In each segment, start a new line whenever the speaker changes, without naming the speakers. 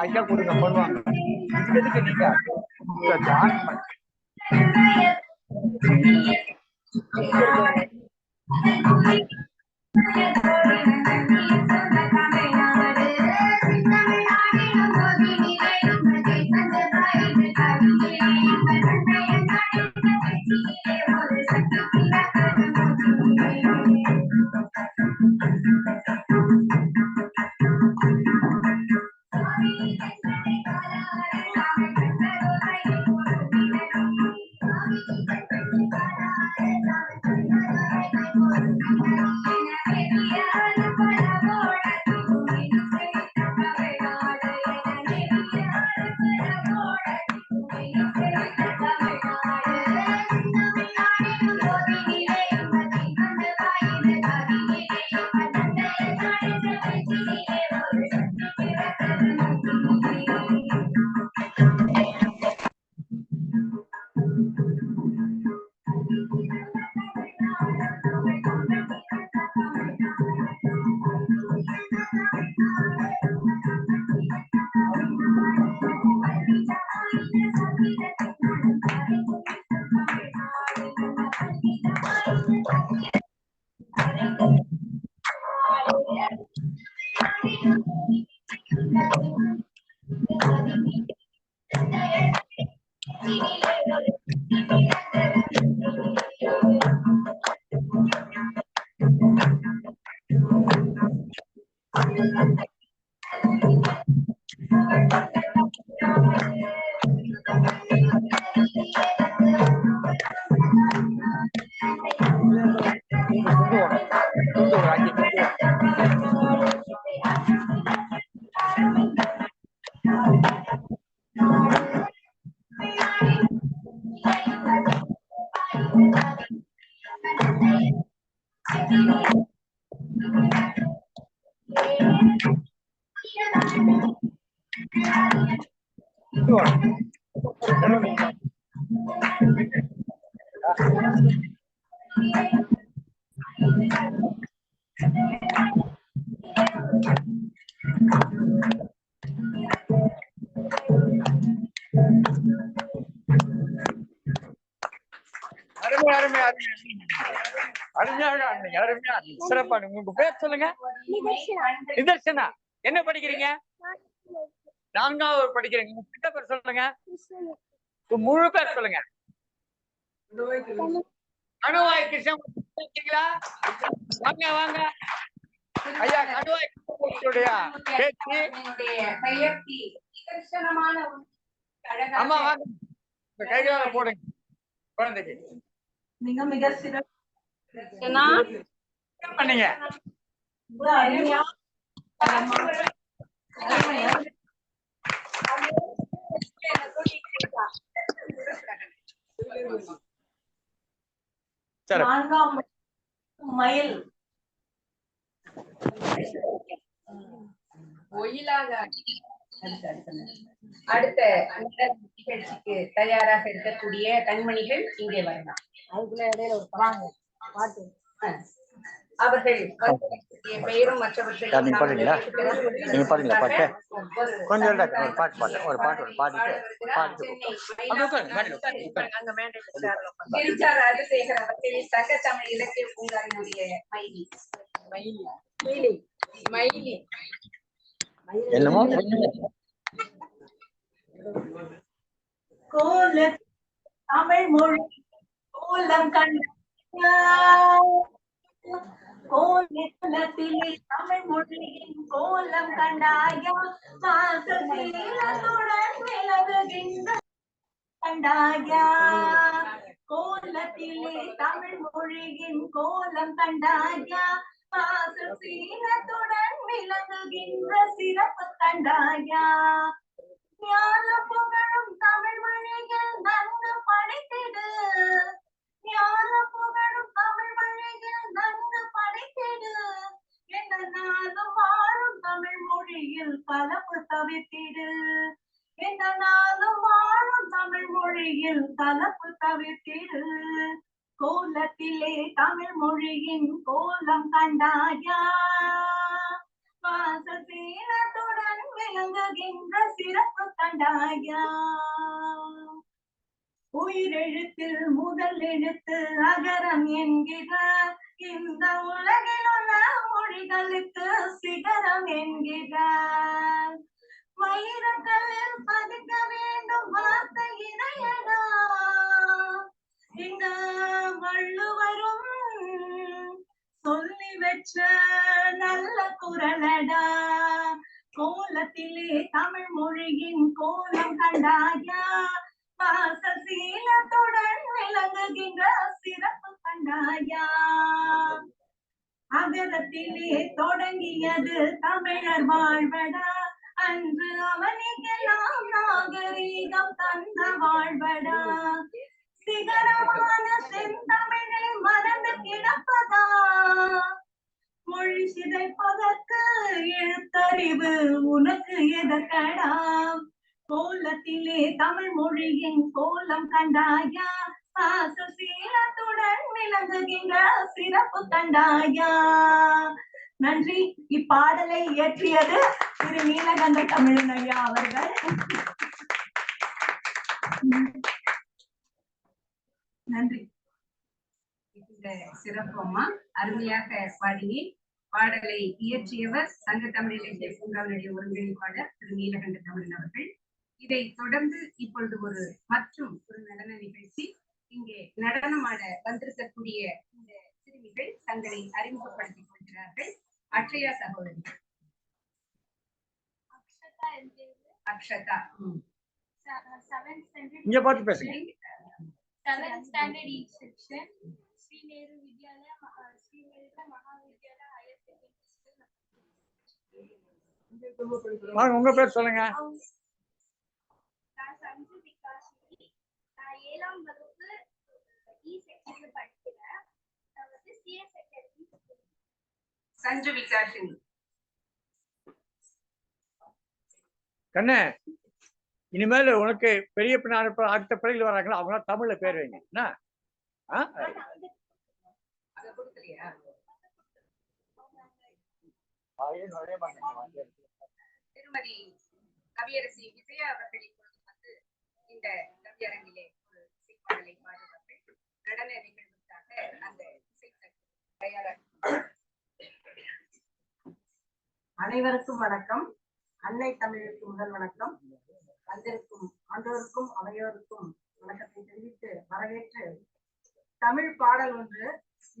ஐயா கொடுங்க பண்ணுவாங்க. எதுக்கு நீங்க சிறப்பா. உங்க பேர் சொல்லுங்க. நிதர்ஷனா. என்ன படிக்கிறீங்க? 4வது படிக்கிறீங்க. கிட்ட பேர் சொல்லுங்க. முழு பேர் சொல்லுங்க. கணுவாய் கிருஷ்ணா. வாங்க வாங்க ஐயா. கணுவாய் பேச்சு. ஆமா வாங்க. கைகால போடுங்க குழந்தைக்கு.
நீங்க மிக சிறப்பு
பண்ணீங்க.
மயில்
அடுத்த நிகழ்ச்சிக்கு தயாராக இருக்கக்கூடிய கண்மணிகள் இங்கே வரலாம். அதுக்குள்ள இடையில ஒரு பாட்டு அவர்கள் பெயரும் மற்றவர்கள் ராஜசேகர் அவர்கள் சங்க தமிழ் இலக்கிய பூங்காவினுடைய மயிலி
என்னமோ
கோல தமிழ் மொழி கோலம் கண்ட கோலத்திலே தமிழ் மொழியின் கோலம் கண்டாயா மாசீலத்துடன் விலகுகின்ற கண்டாயா கோலத்திலே தமிழ் மொழியின் கோலம் கண்டாயா மாசீலத்துடன் விலகுகின்ற சிறப்பு கண்டாயா ஞான புகழ் சிறப்பு தவிர்த்திடு. எந்த நாளும் வாழும் தமிழ் மொழியில் கலப்பு தவிர்த்திடு. கோலத்திலே தமிழ் மொழியின் கோலம் கண்டாயா, வாசசீலத்துடன் விளங்குகின்ற சிறப்பு கண்டாயா. உயிரெழுத்தில் முதல் எழுத்து அகரம் என்கிற இந்த உலகில் உள்ள மொழிகளுக்கு சிகரம் என்கிறார். வைரக்கல்லில் பதிக்க வேண்டும் வார்த்தை இணையடா, இந்த வள்ளுவரும் சொல்லி வச்ச நல்ல குரலடா. கோலத்திலே தமிழ் மொழியின் கோலம் கண்டாயா, வாசசீலத்துடன் விளங்குகின்ற சிறப்பு கண்டாயா. அகரத்திலே தொடங்கியது தமிழர் வாழ்வடா, அன்று அவனுக்கெல்லாம் நாகரீகம் தந்த வாழ்வடா. சிகரமான செந்தமிழை மறந்து கிடப்பதா, மொழி சிதைப்பதற்கு எழுத்தறிவு உனக்கு எதற்கடா. கோலத்திலே தமிழ் மொழியின் கோலம் கண்டாயா, வாசசீலத்துடன் விளங்குகின்ற சிறப்பு கண்டாயா. நன்றி. இப்பாடலை இயற்றியது திரு நீலகண்ட தமிழன் ஐயா அவர்கள். நன்றி.
இந்த சிறப்பு அம்மா அருமையாக பாடினி. பாடலை இயற்றியவர் சங்க தமிழ் இலக்கிய பூங்காவினுடைய ஒருங்கிணைப்பாளர் திரு நீலகண்ட தமிழன் அவர்கள். இதை தொடர்ந்து இப்பொழுது மற்றும் ஒரு நடன நிகழ்ச்சி. இங்கே நடனமாட வந்திருக்கக்கூடிய இந்த சிறுமிகள் தங்களை அறிமுகப்படுத்திக் கொள்கிறார்கள். அக்ஷயா சகோதரி. அக்ஷதா.
இங்க பார்த்து பேசுங்க.
7th standard E section, Sri Nehru Vidyalaya, Sri Nehru Mahavidyalaya Higher Secondary School.
வாங்க, உங்க பேர் சொல்லுங்க.
நான் சஞ்சு விகாஷினி. நான் 7ஆம் வகுப்பு E செக்ஷன்ல படிக்கிறேன். நான் வந்து CS Academy.
சஞ்சு விகாஷினி.
கண்ணே, இனிமேல் உனக்கு பெரிய பின்ன அடுத்த பிள்ளைகள் வராங்களா, அவங்க தமிழ்ல பேர் வைங்க. என்ன
திருமதி கவியரசி விஜயா அவர்கள் இப்பொழுது வந்து இந்த கவியரங்கிலே ஒரு இசைப்பாடலை பாடுவார்கள். நடன நிகழ்வுக்காக அந்த இசை தயாராக.
அனைவருக்கும் வணக்கம். அன்னை தமிழுக்கு முதல் வணக்கம். வந்திருக்கும் ஆண்டோருக்கும் அவையோருக்கும் வணக்கத்தை தெரிவித்து வரவேற்று தமிழ் பாடல் ஒன்று,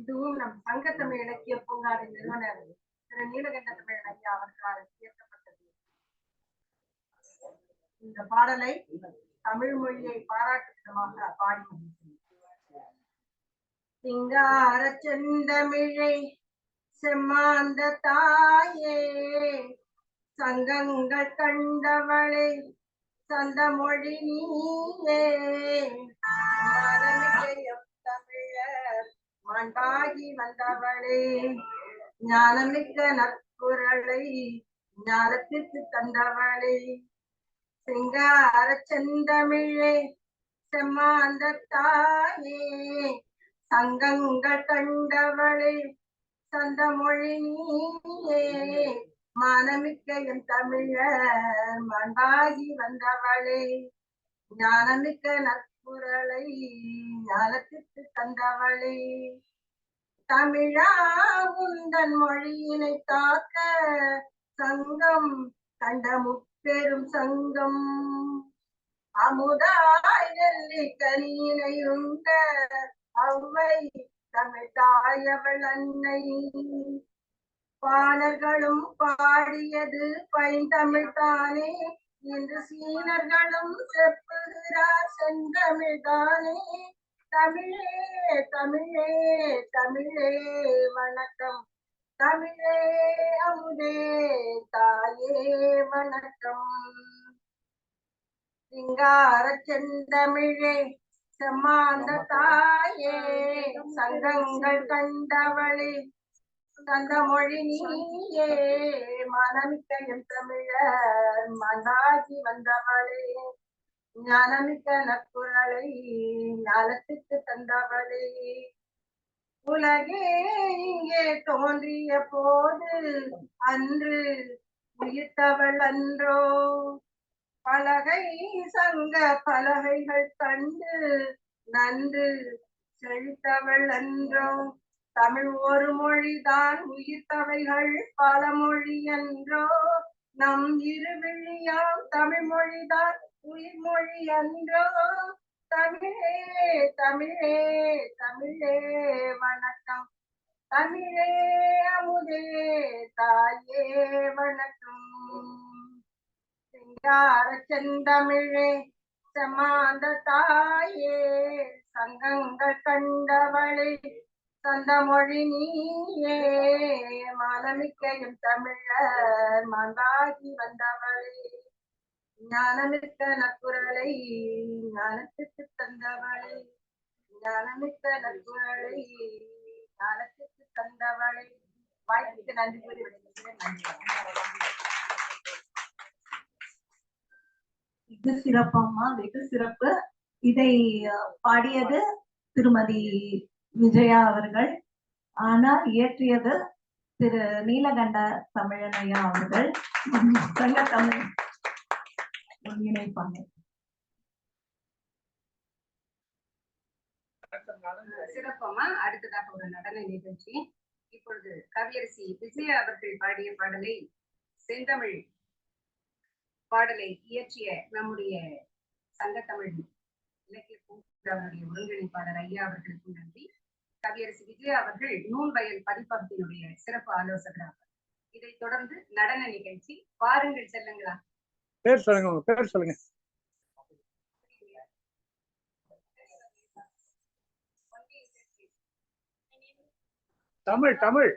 இதுவும் நம் சங்க தமிழ் இலக்கிய பூங்காவின் நிறுவனர் திரு நீலகண்ட தமிழன் ஐயா அவர்களால் இயற்றப்பட்டது. இந்த பாடலை தமிழ் மொழியை பாராட்டும் விதமாக பாடி மகிழ்கிறேன். சிங்கார செந்தமிழை செம்மாந்த தாயே, சங்கங்கள் கண்டவளை சந்த மொழி நீயே, தமிழர் மாண்பாகி வந்தவளே, ஞானமிக்க நற்குரலை ஞானத்திற்கு தந்தவளே. சிங்கார செந்தமிழே செம்மாந்த தாயே, சங்கங்கள் கண்டவளே சந்த மொழி நீயே, மானமிக்க என் தமிழர் மாண்பாகி வந்தவளே, ஞானமிக்க நற்குரலை ஞானத்திற்கு தந்தவளே. தமிழா உந்தன் மொழியினை காக்க சங்கம் கண்ட முப்பெரும் சங்கம், அமுதாய் நெல்லி கனியினை உண்ட அவ்வை தமிழ் தாயவள் அன்னை. பாணர்களும் பாடியது பைந்தமிழ் தானே, இன்று சீனர்களும் செப்புகிறார் செந்தமிழ் தானே. தமிழே தமிழே தமிழே வணக்கம், தமிழே அமுதே தாயே வணக்கம். சிங்கார செந்தமிழே செம்மாந்த தாயே, சங்கங்கள் கண்டவளே தந்த மொழி நீயே மனமிக்க எம் தமிழர் மனாகி வந்தவளே ஞானமிக்க நற்குரலை ஞானத்துக்கு தந்தவளே உலகே இங்கே தோன்றிய போது அன்று உயிர்த்தவள் அன்றோ பலகை சங்க பலகைகள் கண்டு நன்று செழித்தவள் அன்றோ தமிழ் ஒரு மொழிதான் உயிர்த்தவைகள் பல மொழி என்றோ நம் இருவிழியாம் தமிழ் மொழிதான் உயிர் மொழி என்றோ தமிழே தமிழே தமிழே வணக்கம் தமிழே அமுதே தாயே வணக்கம் சிங்கார செந்தமிழே செம்மாந்த தாயே சங்கங்கள் கண்டவளே தந்த மொழி நீயே மானமிக்கையும் தமிழர் மாந்தாகி வந்தவளே ஞானமிக்க நற்குரலை ஞானத்துக்கு தந்தவளை ஞானமிக்க நற்குரலை ஞானத்துக்கு தந்தவளை வாய்ப்புக்கு நன்றி கூறி விடுகிறேன். நன்றி.
வெகு சிறப்பம்மா, வெகு சிறப்பு. இதை பாடியது திருமதி விஜயா அவர்கள். ஆனால் இயற்றியது திரு நீலகண்ட தமிழனையா அவர்கள். சங்க தமிழ் ஒருங்கிணைப்பாங்க.
சிறப்பம்மா. அடுத்ததாக ஒரு நடன நிகழ்ச்சி. இப்பொழுது கவியரசி விஜயா அவர்கள் பாடிய பாடலை செந்தமிழ் பாடலை இயற்றிய நம்முடைய சங்கத்தமிழ் இலக்கிய பூங்காவுடைய ஒருங்கிணைப்பாளர் ஐயா அவர்களுக்கு நன்றி. கவியரசி விஜயா அவர்கள் நூல் வயல் பதிப்பகத்தினுடைய சிறப்பு ஆலோசகராக. இதை தொடர்ந்து நடன நிகழ்ச்சி. பாருங்கள் செல்லுங்களா.
பேர் சொல்லுங்க, உங்க பேர் சொல்லுங்க. தமிழ் தமிழ்.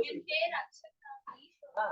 என் பேர் அக்ஷதா.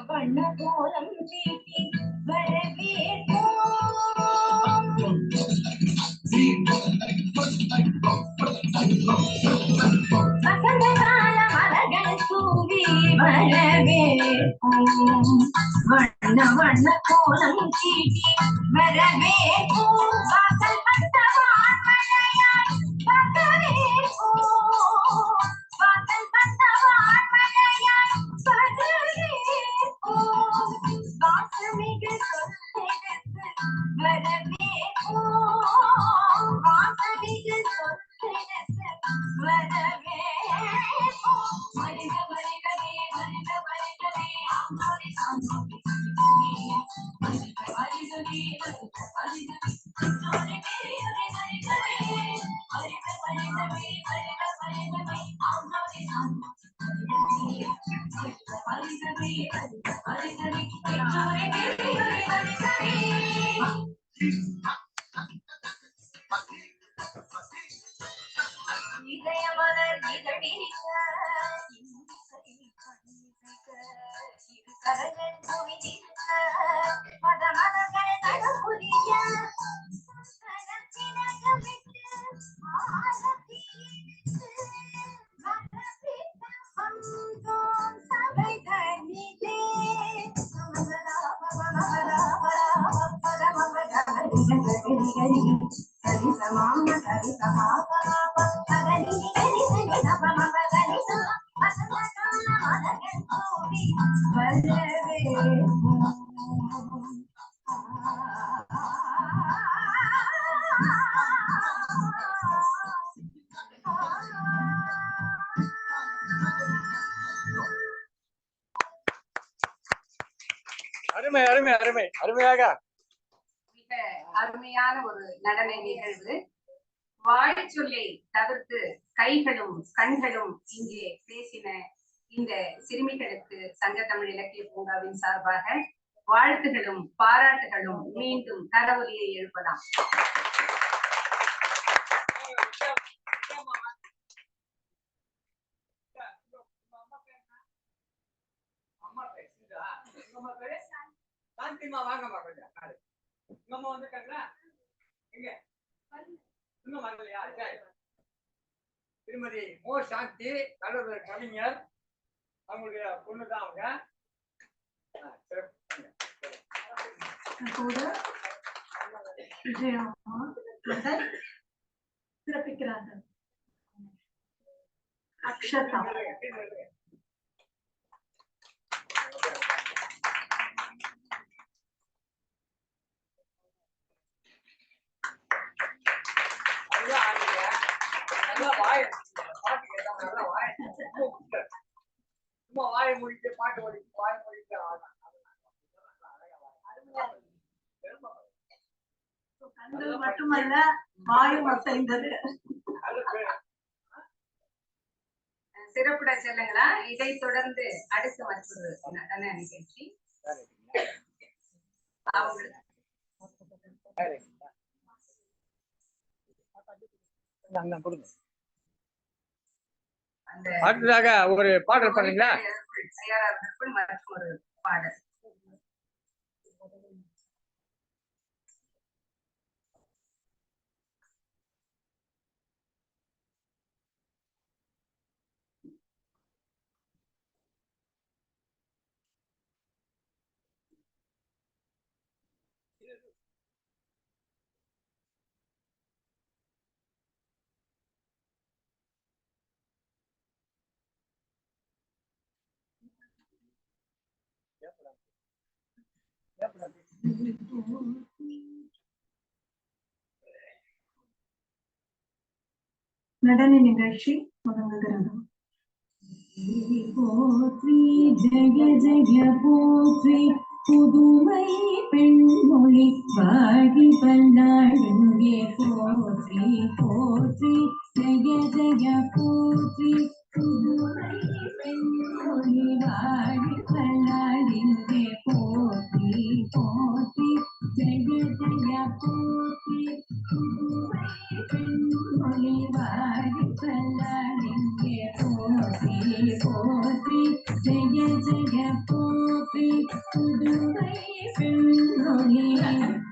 வண்ண கோலம் தீட்டி வசந்த கால மலர்கள் தூவி வரவேற்போம். வண்ண வண்ண கோலம் தீட்டி வரவேற்போம். வாசல் வந்த வான்மழையாய் வரவேற்போம். வாசல் வந்த வான்மழையாய் வரவேற்போம். வாசமிகு சொல்லெடுத்து வரவேற்போம். வாசமிகு சொல்லெடுத்து வரவேற்போம். வருக வருகவே வருக வருகவே ஆண்டோரே ஆண்டோரே வருக வருகவே வருக வருகவே ஆண்டோரே பெரியோரே வருகவே வருக வருகவே வருக வருகவே ஆண்டோரே ஆண்டோரே வருக வருகவே வருக வருகவே ஆண்டோரே பெரியோரே வருகவே. இதயமலர் இதழிக்க இரு கரங்கள் குவிந்திருக்க மதமதங்கள் நடுபுரிய கரத்தினகமிட்டு ஆலத்தீர்த்து வந்தோம் சபை தனிலே
அருமை அருமை அருமை அருமையாக
மிக அருமையான ஒரு நடன நிகழ்வு. வாய் சொல்லை தவிர்த்து கைகளும் கண்களும் இங்கே பேசின இந்த சிறுமிகளுக்கு சங்க தமிழ் இலக்கிய பூங்காவின் சார்பாக வாழ்த்துகளும் பாராட்டுகளும். மீண்டும் கரவொலியை எழுப்பலாம்.
சாந்திமா வாங்கம்மா கொஞ்சம் உங்க அம்மா வந்துட்டாங்களா? எங்க இன்னும் வரலையா? திருமதி மோ சாந்தி நல்ல கவிஞர், அவங்களுடைய பொண்ணுதான் அவங்க.
சிறப்பிக்கிறார்கள். அக்ஷதா
வாயை முடிச்சு பாட்டு ஓடிச்சு வாயை முடிச்சு
கண்கள் மட்டுமல்ல வாயும் அசைந்தது.
சிறப்புட செல்லுங்களா. இதை தொடர்ந்து அடுத்த மற்றொரு நடன நிகழ்ச்சி.
அடுத்ததாக ஒரு பாடல் பாடுறீங்களா?
தயாராவதற்குள் மற்றும் ஒரு பாடல்.
நடன நிகழ்ச்சி தொடங்குகிறது. போற்றி ஜெய ஜெய போற்றி புதுமை பெண்மொழி வாழி பல்லாடுங்கே போற்றி போற்றி ஜெய ஜெய போற்றி புதுமை பெண்மொழி வாழி பல்லாடுங்கே போற்றி போற்றி ஜெய ஜெய போற்றி புதுமை பெண்மொழி வாழி பல்லாடுங்கே போற்றி போற்றி ஜெய ஜெய போற்றி புதுமை பெண்மொழி போற்றி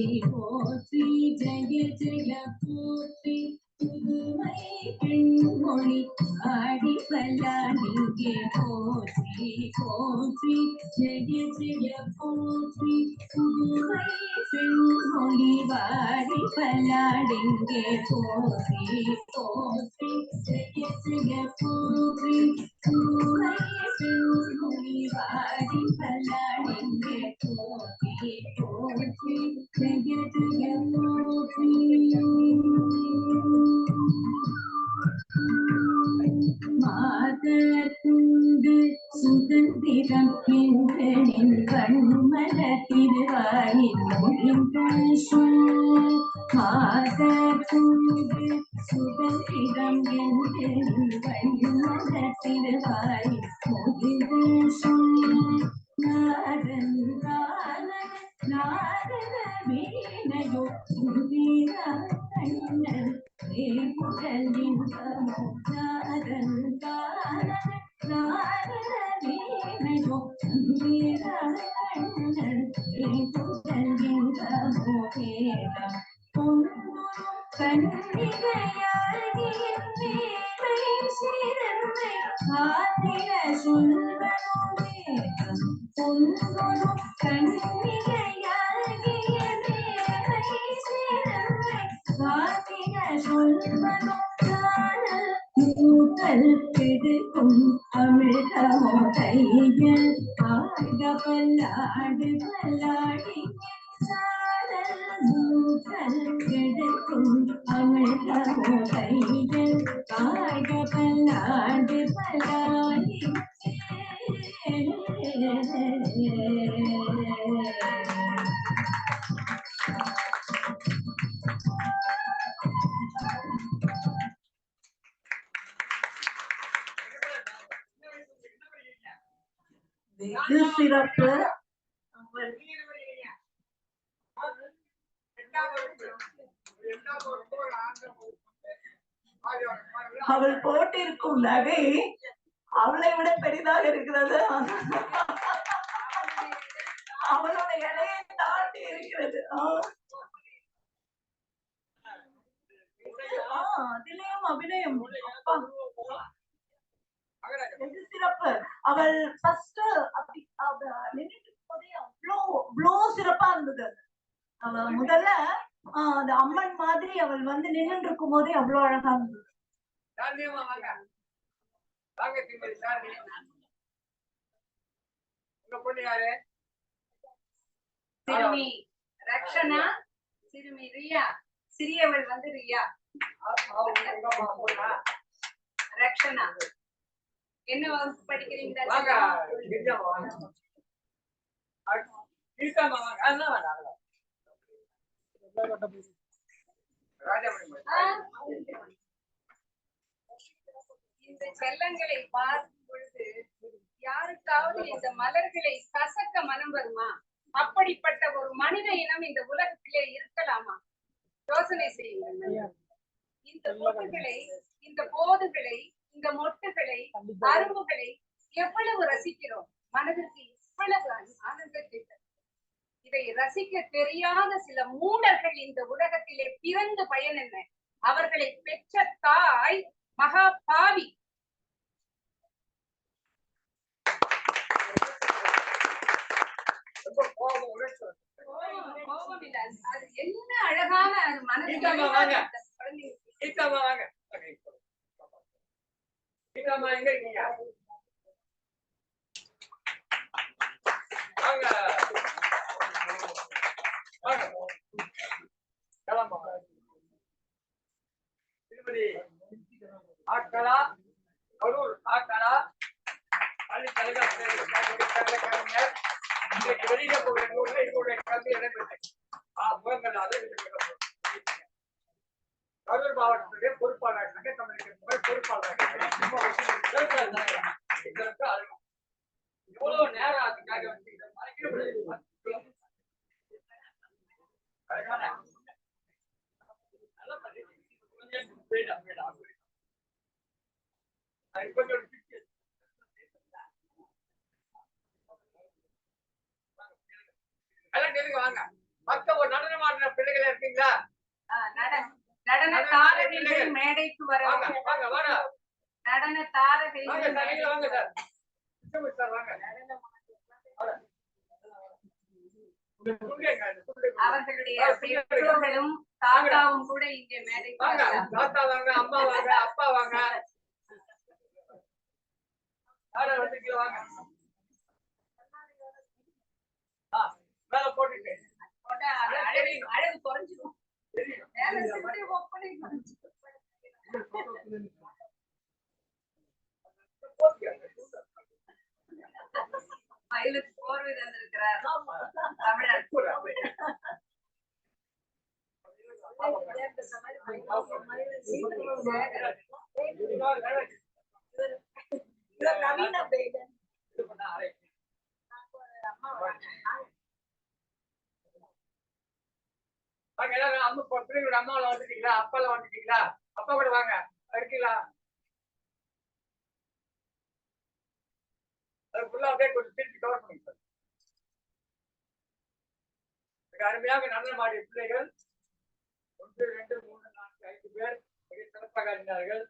போற்றி ஜெய ஜெய போற்றி புதுமை பெண்மொழி ஆடி பல்லாடிங்கே போற்றி போற்றி ஜெய ஜெய போற்றி புதுமை பெண்மொழி வாடி பல்லாடிங்கே போற்றி போற்றி ஜெய ஜெய போற்றி புதுமை பெண்மொழி வாடி பல்லாடிங்கே போற்றி போற்றி ஜெய ஜெய போற்றி மாதத்துண்டு சுதந்திரம் எங்களின் கண்மல திருவாயின் மொழிபேசும் மாதத்துண்டு சுதந்திரம் எங்களின் கண்மல திருவாயின் மொழிபேசும் நாதன் நாரத வீணையோ சுந்தீராயணன் நாரத வீணையோ
அமிர்தமோ கையில் ஆட பல்லாடு பல்லாடி கிடைக்கும் அமிர்தமோ கையில் ஆட பல்லாடு பல்லாடி
வெகு சிறப்பு. அவள் போட்டிருக்கும் நகை அவளை விட பெரிதாக இருக்கிறது. அவளோட எடையை தாண்டி இருக்கிறது. அதிலேயும் அபிநயம் வெகு சிறப்பு. அவள் ஃபர்ஸ்ட் அப்படி நின்னுட்டு போதே அவ்வளோ சிறப்பா இருந்தது. அவ முதல்ல அந்த அம்மன் மாதிரி அவள் வந்து நின்று இருக்கும் போதே அவ்வளவு அழகா இருந்தது.
சிறுமி ரக்ஷனா, சிறுமி ரியா, சிறியவள் வந்து ரியா. ரக்ஷனா என்ன வகுப்பு படிக்கிறீங்க? இந்த செல்லங்களை பார்க்கும் பொழுது யாருக்காவது இந்த மலர்களை கசக்க மனம் வருமா? அப்படிப்பட்ட ஒரு மனித இனம் இந்த உலகத்திலே இருக்கலாமா? யோசனை செய்யுங்கள். இந்த பொட்டுகளை, இந்த போதுகளை, இந்த மொட்டுகளை, அரும்புகளை எவ்வளவு ரசிக்கிறோம். மனதிற்கு எவ்வளவு ஆனந்தத்தை. இதை ரசிக்க தெரியாத சில மூடர்கள் இந்த உலகத்திலே பிறந்த பயன் என்ன? அவர்களை பெற்ற தாய் மகா பாவி. கோபம் இல்ல, அது என்ன அழகான மனதில்
எங்க இருக்கீங்க? திருமதி ஆக்கலா, கரூர் ஆக்கலா பள்ளி தலைவர் கலைஞர் இன்றைக்கு வெளியில போகிற நூல்ல இவருடைய கல்வி இடம்பெற்றது. கரூர் மாவட்டத்துடைய பொறுப்பாளர், சங்க தமிழக பொறுப்பாளர் இவ்வளவு நேரம் அதுக்காக வந்து இதை மறைக்க வாங்க. மத்த ஒரு நடனம் ஆடுற பிள்ளைகள் இருக்கீங்களா?
நடன தாரகைகள் மேடைக்கு வர.
வாங்க வாங்க.
நடன தாரகைகள்
வாங்க சார்.
அவர்களுடைய பெற்றோர்களும் தாத்தாவும் கூட இங்கே மேடைக்கு
வாங்க. தாத்தா வாங்க, அம்மா வாங்க, அப்பா வாங்க. வாங்க. மேல போட்டுட்டு
அழகு குறைஞ்சிடும். மயிலுக்கு போர்வை தந்திருக்கிறார் தமிழர்.
அம்மாவில வந்துட்டீங்களா? அப்பால வந்துட்டீங்களா? அப்பா கூட வாங்க. இருக்கீங்களா? அப்படியே கொஞ்சம் திருப்பி கவர் பண்ணுங்க சார். அருமையாக நடனம் ஆடிய பிள்ளைகள் பாடினார்கள்.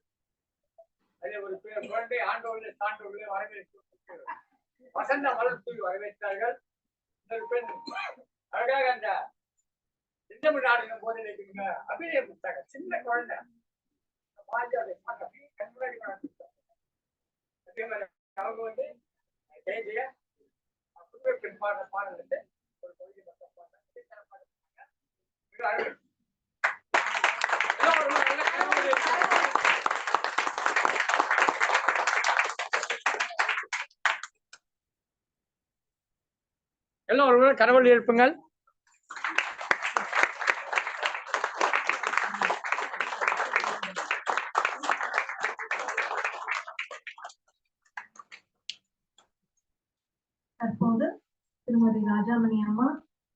அதில் ஒரு குழந்தை ஆண்டோர்களே சான்றோர்களே வரவேற்று வசந்த மலர் தூவி வரவேற்றார்கள். இன்னொரு பெண் அழகாக அந்த திட்டமிடாடின போதில் இருக்கிற அபிநயம் கொடுத்தாங்க. சின்ன குழந்தை அதே மாதிரி அவங்க வந்து தேஜிய புதுவை பெண் பாடுற பாடல் வந்து ஒரு கொள்கை மக்கள் பாடுறாங்க. எல்லோரும் கடவுள் எழுப்புங்கள்.
தற்போது திருமதி ராஜாமணி அம்மா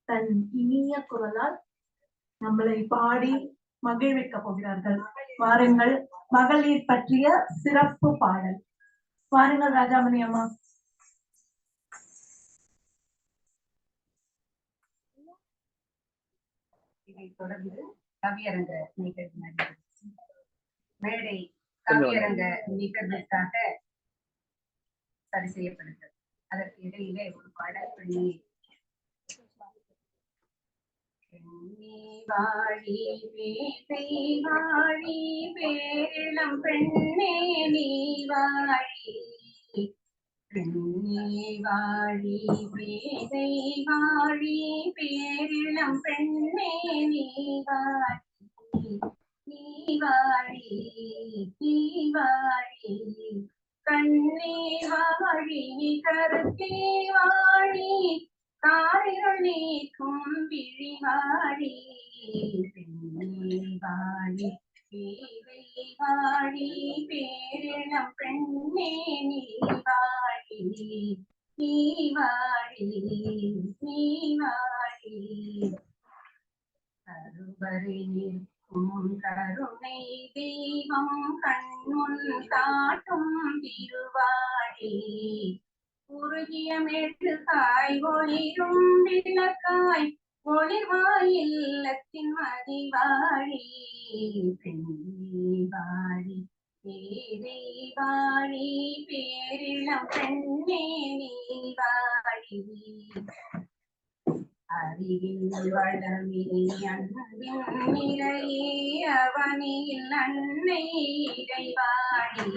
தன் இனிய குரலால் நம்மளை பாடி மகிழ்விக்க போகிறார்கள். வாருங்கள், மகளிர் பற்றிய சிறப்பு பாடல். வாருங்கள் ராஜாமணி அம்மா.
இதை தொடர்ந்து கவியரங்க நிகழ்வு நடைபெறும். மேடை கவியரங்க நிகழ்வுக்காக சரி செய்யப்படுகிறது. அதற்கு இடையிலே ஒரு பாடல் பெண்ணே வாழி பேசை வாழி பேரிளம் பெண்ணே நீ வாழி பெண்ணே வாழி பேசை வாழி பேரிளம் பெண்ணே நீ வாழி நீ வாழி நீ வாழி கண்ணே வாழி கருத்தே வாழி காரிருள் நீக்கும் விழி வாழி பெண்ணே வாழி பேதை வாழி பேரிளம் பெண்ணே நீ வாழி நீ வாழி நீ வாழி கருவறை நிற்கும் கருணை தெய்வம் கண்முன் காட்டும் திருவாழி உருகிய மெழுகாய் ஒளிரும் விளக்காய் ஒளிர்வாயில்லத்தின் மதிவாழி பெண்ணே வாழி பேதை வாழி பேரிளம் பெண்ணே நீ வாழி அறிவில் வளமே அன்பின் நிறையே அவனில் அன்னை இறைவாழி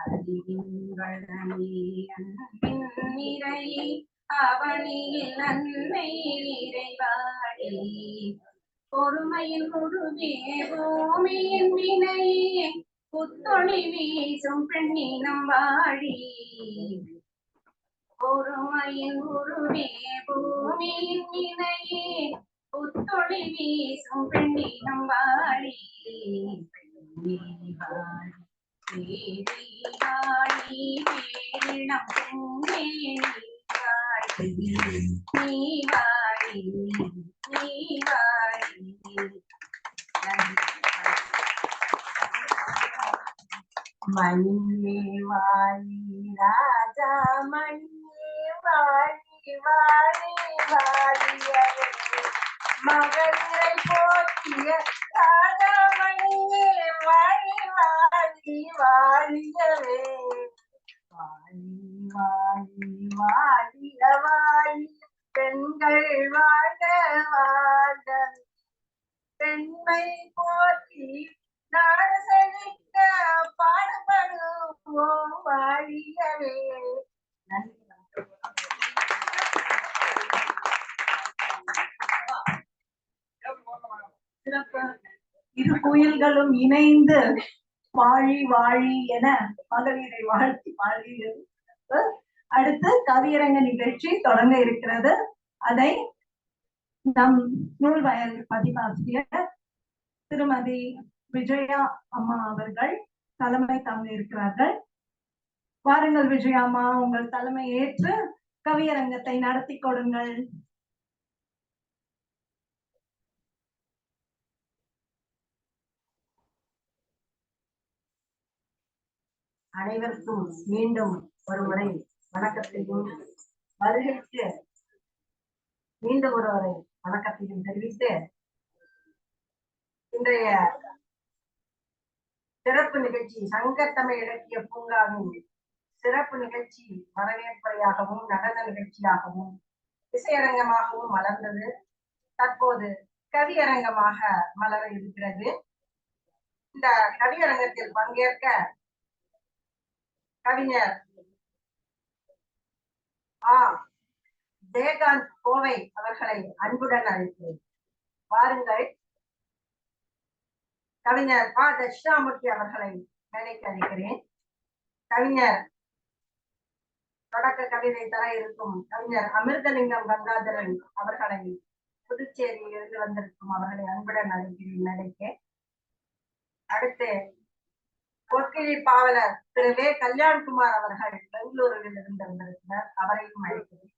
அறிவில் வளமே அன்பின் நிறையே அவனில் அன்னை இறைவாழி பொறுமையின் குருவே பூமியின் வினையே புத்தொளி வீசும் பெண்ணினம் வாழி பொறுமையின் குருவே பூமியின் வினையே புத்தொளி வீசும் பெண்ணினம் வாழி பெண்ணே வாழி பேதை வாழி பேரிளம் பெண்ணே நீ வாழி நீ வாழி. மணியே வாழி ராஜா மணியே வாழி வாழி வாழியவே மகளிரை போற்றிய ராஜா மணியே வாழி வாழி வாழியவே வாழி வாழி வாழிய வாழி பெண்கள் வாழ வாழ பெண்மை போற்றி நாடு செழிக்க பாடுபடுவோம் வாழியவே. சிறப்பு. இரு கோயில்களும் இணைந்து வாழி வாழி என மகளிரை வாழ்த்தி வாழி. அடுத்து கவியரங்க நிகழ்ச்சி தொடங்க இருக்கிறது. அதை நம் நூல்வயல் பதிவாசிரியர் திருமதி விஜயா அம்மா அவர்கள் தலைமை தாங்க இருக்கிறார்கள். வாருங்கள் விஜயா அம்மா, உங்கள் தலைமை ஏற்று கவியரங்கத்தை நடத்தி கொடுங்கள்.
அனைவருக்கும் மீண்டும் ஒரு முறை வணக்கத்தையும் வருகைக்கு மீண்டும் ஒருவரை வணக்கத்தையும் தெரிவித்து இன்றைய சிறப்பு நிகழ்ச்சி சங்கத்தமிழ் இலக்கிய பூங்காவின் சிறப்பு நிகழ்ச்சி வரவேற்புரையாகவும் நடன நிகழ்ச்சியாகவும் இசையரங்கமாகவும் மலர்ந்தது. தற்போது கவியரங்கமாக மலர இருக்கிறது. இந்த கவியரங்கத்தில் பங்கேற்க கவிஞர் ஜெயகாந்த் கோவை அவர்களை அன்புடன் அழைக்கிறேன். வாருங்கள். கவிஞர் தட்சிணாமூர்த்தி அவர்களை மேடைக்கு அழைக்கிறேன். கவிஞர் தொடக்க கவிதை தர இருக்கும் கவிஞர் அமிர்தலிங்கம் கங்காதரன் அவர்களை புதுச்சேரியில் இருந்து வந்திருக்கும் அவர்களை அன்புடன் அழைக்கிறேன் மேடைக்கு. அடுத்து பொற்கிழி பாவலர் திரு வே கல்யாண்குமார் அவர்கள் பெங்களூருவில் இருந்து வந்திருக்கிறார், அவரையும் அழைக்கிறேன்.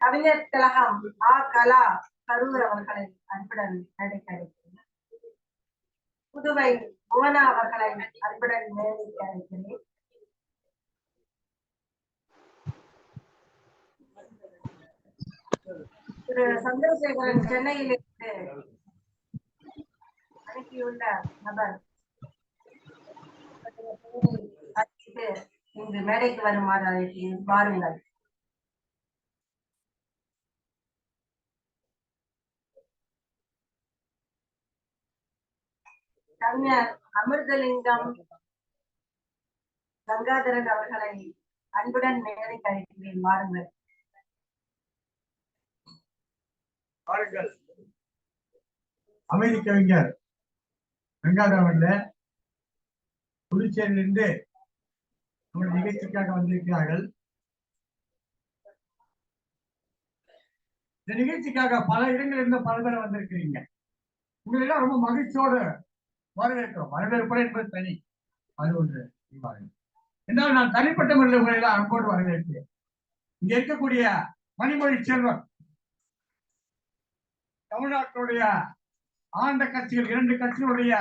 கவிஞர் திலகம் கலா கரூர் அவர்களை அன்புடன் மேடைக்கு அழைக்கிறேன். புதுவை புவனா அவர்களை அன்புடன் மேடைக்கு அழைக்கிறேன். திரு சந்திரசேகரன் சென்னையில் இருந்து அனுப்பியுள்ள நபர் இங்கு மேடைக்கு வருமாறு அழைக்கிறேன். வாருங்கள். கவிஞர் அமிர்தலிங்கம் கங்காதரன் அவர்களை அன்புடன் மேடைக்கு அழைக்கிறேன். வாருங்கள்.
அமைதி கவிஞர் கங்காதரன் அவர்களே புதுச்சேரியிலிருந்து நம்முடைய நிகழ்ச்சிக்காக வந்திருக்கிறார்கள். இந்த நிகழ்ச்சிக்காக பல இடங்களிலிருந்து பல பேர் வந்திருக்கிறீங்க. உங்களெல்லாம் ரொம்ப மகிழ்ச்சியோடு வரவேற்கிறோம். வரவேற்பு என்பது தனி, அது ஒன்று. என்றால் நான் தனிப்பட்ட முறையில் உங்களெல்லாம் அன்போடு வரவேற்கிறேன். இங்க இருக்கக்கூடிய மணிமொழி செல்வன் தமிழ்நாட்டுடைய ஆண்ட கட்சிகள் 2 கட்சிகளுடைய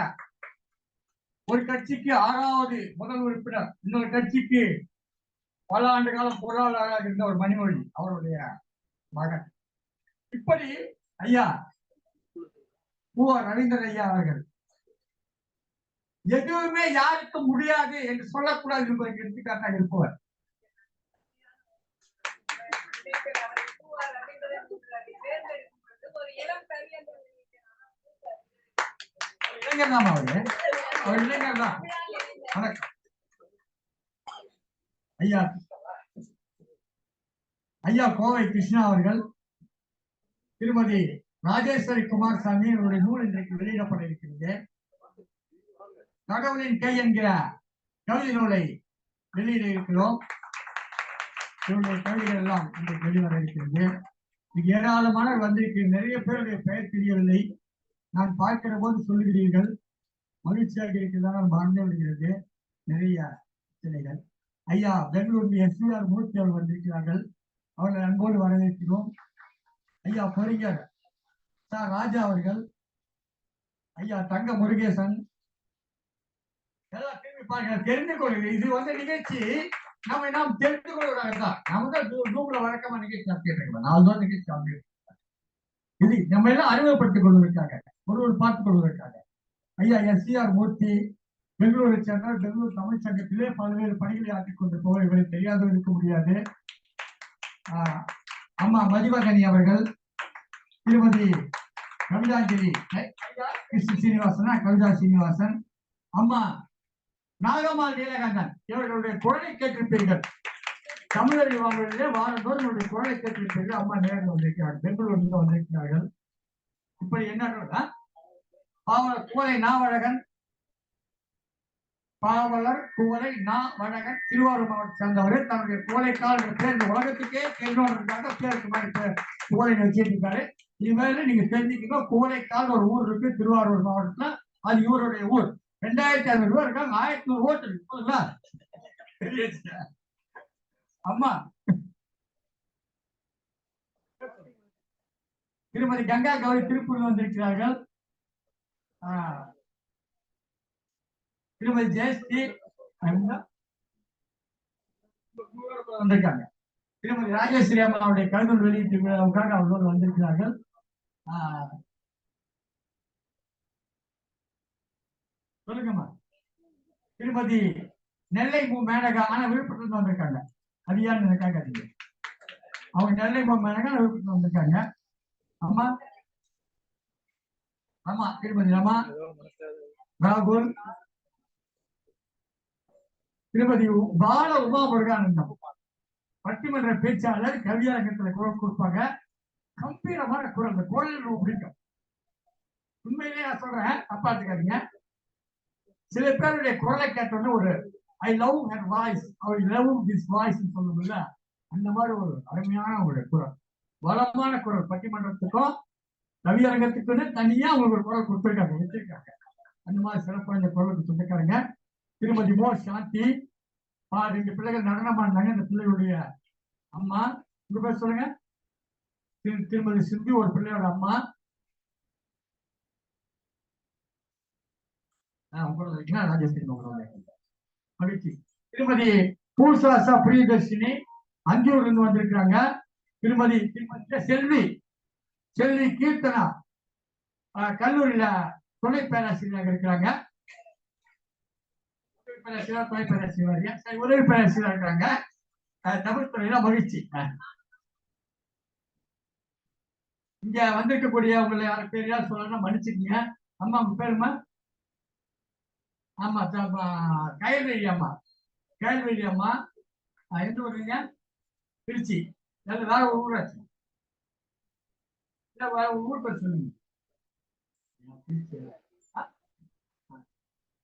ஒரு கட்சிக்கு 6வது முதல் உறுப்பினர், இன்னொரு கட்சிக்கு பல ஆண்டு காலம் பொருளாளராக இருந்த ஒரு மணிமொழி அவருடைய மகன். இப்படி ஐயா ரவீந்திரன் ஐயா அவர்கள் எதுவுமே யாருக்கும் முடியாது என்று சொல்லக்கூடாது என்பதற்கு எடுத்துக்காட்டாக இருப்பவர். இளைஞர் தான் அவரு, அவர் இளைஞர் தான். வணக்கம் ஐயா. ஐயா கோவை கிருஷ்ணா அவர்கள், திருமதி ராஜேஸ்வரி குமாரசாமி அவருடைய நூல் இன்றைக்கு வெளியிடப்பட இருக்கிறது. கடவுளின் கை என்கிற கவிதை நூலை வெளியிட இருக்கிறோம். இவருடைய கவிதைகள் எல்லாம் இன்றைக்கு வெளிவர இருக்கிறது. இங்கு ஏராளமானவர் வந்திருக்கிறது. நிறைய பேருடைய பெயர் தெரியவில்லை. நான் பார்க்கிற போது சொல்லுகிறீர்கள், மகிழ்ச்சியாக இருக்கிறதா மறந்து விடுகிறது. நிறைய சிலைகள். ஐயா பெங்களூர் SVR மூர்த்தி அவர்கள் வந்திருக்கிறார்கள். அவர்களை அன்போடு வரவேற்கிறோம். ஐயா பொறிஞர் ராஜா அவர்கள், ஐயா தங்க முருகேசன், எல்லாம் திரும்பி பாருங்க, தெரிந்து கொள்ளுங்க. இது நிகழ்ச்சி நாம் தெரிந்து கொள்வதாக தான். ஜூம்ல வழக்கமா நிகழ்ச்சி நடத்திட்டு 4 நிகழ்ச்சி இது நம்ம எல்லாம் அறிமுகப்படுத்திக் கொள்வதற்காக, ஒருவர் பார்த்துக் கொள்வதற்காக. ஐயா SVR மூர்த்தி பெங்களூரை சேர்ந்தால் பெங்களூர் தமிழ் சங்கத்திலே பல்வேறு பணிகளை ஆற்றிக் கொண்டிருப்பவர். இவரை தெரியாத இருக்க முடியாது. அம்மா மதிவகனி அவர்கள், திருமதி கவிதாஞ்சலி சீனிவாசன், கவிதா சீனிவாசன், அம்மா நாகம்மாள் நீலகண்டன், இவர்களுடைய குரலை கேட்டிருப்பீர்கள். தமிழர் வானொலியிலே வாரந்தோறும் இவருடைய குரலை கேட்டிருப்பீர்கள். அம்மா நேரில் வந்திருக்கிறார்கள், பெங்களூரில் வந்திருக்கிறார்கள். இப்படி என்ன பாவலர் குவளை நாவழகன், பாவலர் குவளை நாவழகன் திருவாரூர் மாவட்டத்தை சேர்ந்தவர். தன்னுடைய குவளைக்கால் பேர் இந்த உலகத்துக்கே தெரிஞ்சவர்களுக்காக பேருக்கு மாதிரி குவளை வச்சிருக்காரு. இனிமேல் நீங்க தெரிஞ்சுக்கணும், குவளைக்கால் ஒரு ஊர் இருக்கு திருவாரூர் மாவட்டத்துல. அது இவருடைய ஊர். 2500 ரூபாய் இருக்காங்க, 1100 ஓட்டு இருக்கு. அம்மா திருமதி கங்கா கௌரி திருப்பூரில் வந்திருக்கிறார்கள். திருமதி ஜெயஸ்ரீ வந்திருக்காங்க. திருமதி ராஜேஸ்வரி அம்மாவுடைய கவிதை வெளியீட்டு விழாவுக்காக அவர்களோடு வந்திருக்கிறார்கள். சொல்லுங்கம்மா. திருமதி நெல்லை மு மேனகா, ஆனா விழுப்புரத்துல வந்திருக்காங்க. அது யாருன்னு எனக்கு கேட்காதீங்க. அவங்க நெல்லை மு மேனகா விழுப்புரத்துல வந்திருக்காங்க. அம்மா ஆமா திருமதி ரமா ராகுல். திருமதி பால உமா முருகானந்தம் பட்டிமன்ற பேச்சாளர், கவியரங்கத்துல குரல் கொடுப்பாங்க. கம்பீரமான குரல், இந்த குரல் ரொம்ப பிடிக்கும். உண்மையிலேயே நான் சொல்றேன், தப்பாத்துக்காதீங்க. சில பேருடைய குரலை கேட்டோன்னு ஒரு I love her voice, I love this voice சொல்லுவோம்ல, அந்த மாதிரி ஒரு அருமையான ஒரு குரல், பலமான குரல். பட்டிமன்றத்துக்கும் கவியரங்கத்துக்குன்னு தனியா அவங்க ஒரு குரல் கொடுத்துருக்காங்க, வச்சிருக்காங்க. அந்த மாதிரி சிறப்பான இந்த குரலுக்கு சொந்தக்காரங்க. திருமதி மோ சாந்தி, 2 பிள்ளைகள் நடனமானாங்க. அந்த பிள்ளைகளுடைய அம்மா, உங்க பேர் சொல்லுங்க. திருமதி சிந்தி, ஒரு பிள்ளையோட அம்மா. மகிழ்ச்சி. திருமதி பூசாசா பிரியதர்ஷினி அஞ்சூர்ல இருந்து வந்திருக்காங்க. திருமதி செல்வி கீர்த்தனா கல்லூரியில துணை பேராசிரியராக இருக்கிறாங்க. துணை பேராசிரியர் உதவி பேராசிரியராக இருக்கிறாங்க தமிழ் துறையில. மகிழ்ச்சி. இங்க வந்திருக்கக்கூடிய உங்களை யார் பேர் யார் சொல்லணும் மன்னிச்சுக்கீங்க. அம்மா உங்க பேருமா? ஆமா கயல்வெளி அம்மா. கயல்வெளி அம்மா எந்த ஊருங்க? திருச்சி. வேற ஒரு ஊராச்சு, வேற ஒரு ஊர் பேர் சொல்லுங்க.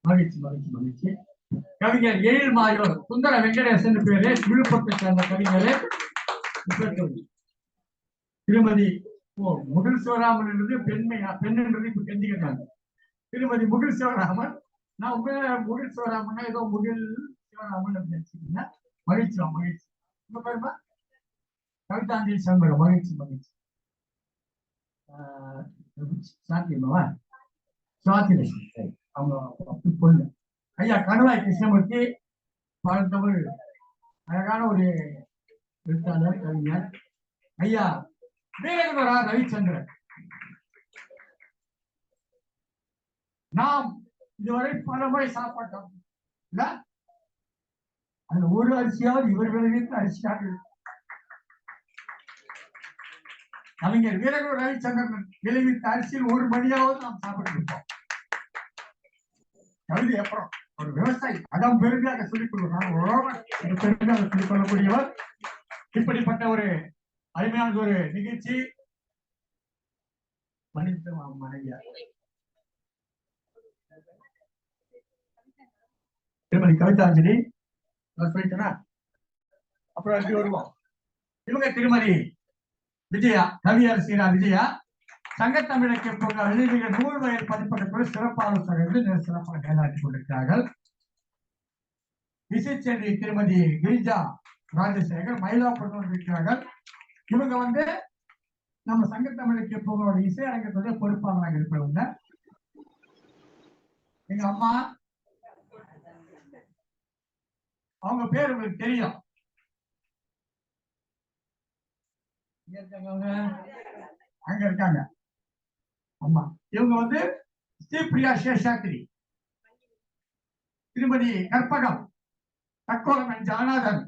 மகிழ்ச்சி மகிழ்ச்சி மகிழ்ச்சி. கவிஞர் எழில் மாயோர் சுந்தர வெங்கடேசன் பேரு, விழுப்புரத்தை சேர்ந்த கவிஞர். திருமதி முகில் சிவராமன் என்பது பெண்மையா, பெண்ணுன்றது இப்ப தெரிஞ்சுக்கிறாங்க. திருமதி முகில் சிவராமன், நான் உங்க முகில் சிவராமன் ஏதோ முகில் சிவராமன் நினைச்சுக்கீங்க. மகிழ்ச்சி மகிழ்ச்சி. உங்க பேருமா? கவிதாஞ்சலி சண்முகம். மகிழ்ச்சி மகிழ்ச்சி. சாத்தியமாவா? சுவாதி அவங்க பொண்ணு. ஐயா கணவாய் கிருஷ்ணமூர்த்தி, பழந்தமிழ் அழகான ஒரு எழுத்தாளர், கவிஞர். ஐயா வீரகுமரா ரவிச்சந்திரன். நாம் இதுவரை பல முறை சாப்பிட்டோம், அந்த ஒரு அரிசியாவது இவர்களுக்கு அரிசியாக. கவிஞர் வீரகுமர ரவிச்சந்திரன் விளைவித்த அரிசியில் ஒரு மணியாவது நாம் சாப்பிட்டு இருப்போம். கவிதை அப்புறம் ஒரு விவசாயி, அதான் பெருமையாக சொல்லிக் கொள்வார், பெருமையாக சொல்லிக் கொள்ளக்கூடியவர். இப்படிப்பட்ட ஒரு அருமையான ஒரு நிகழ்ச்சி. திருமதி கவிதாஞ்சலி சொல்லிட்டேனா? அப்புறம் எப்படி வருவோம்? இவங்க திருமதி விஜயா, கவியரசியா விஜயா, சங்கத்தமிழ் இலக்கிய பூங்கா எழுதிய நூல் வயல் பதிப்பதற்கு சிறப்பு ஆலோசகர்கள் சிறப்பாக செயலாற்றிக் கொண்டிருக்கிறார்கள். இசைச்செல்வி திருமதி கிரிஜா ராஜசேகர் மயிலாப்பூர் இருக்கிறார்கள். இவங்க நம்ம சங்கத்தமிழ் இலக்கிய பூங்காவோட இசை அரங்கத்துடைய பொறுப்பாளராக இருப்பவங்க. எங்க அம்மா, அவங்க பேர் உங்களுக்கு தெரியும். அங்க இருக்காங்க அம்மா. இவங்க ஸ்ரீபிரியா சேஷாத்ரி, திருமதி கற்பகம் தக்கோலம் ஜானாதன்,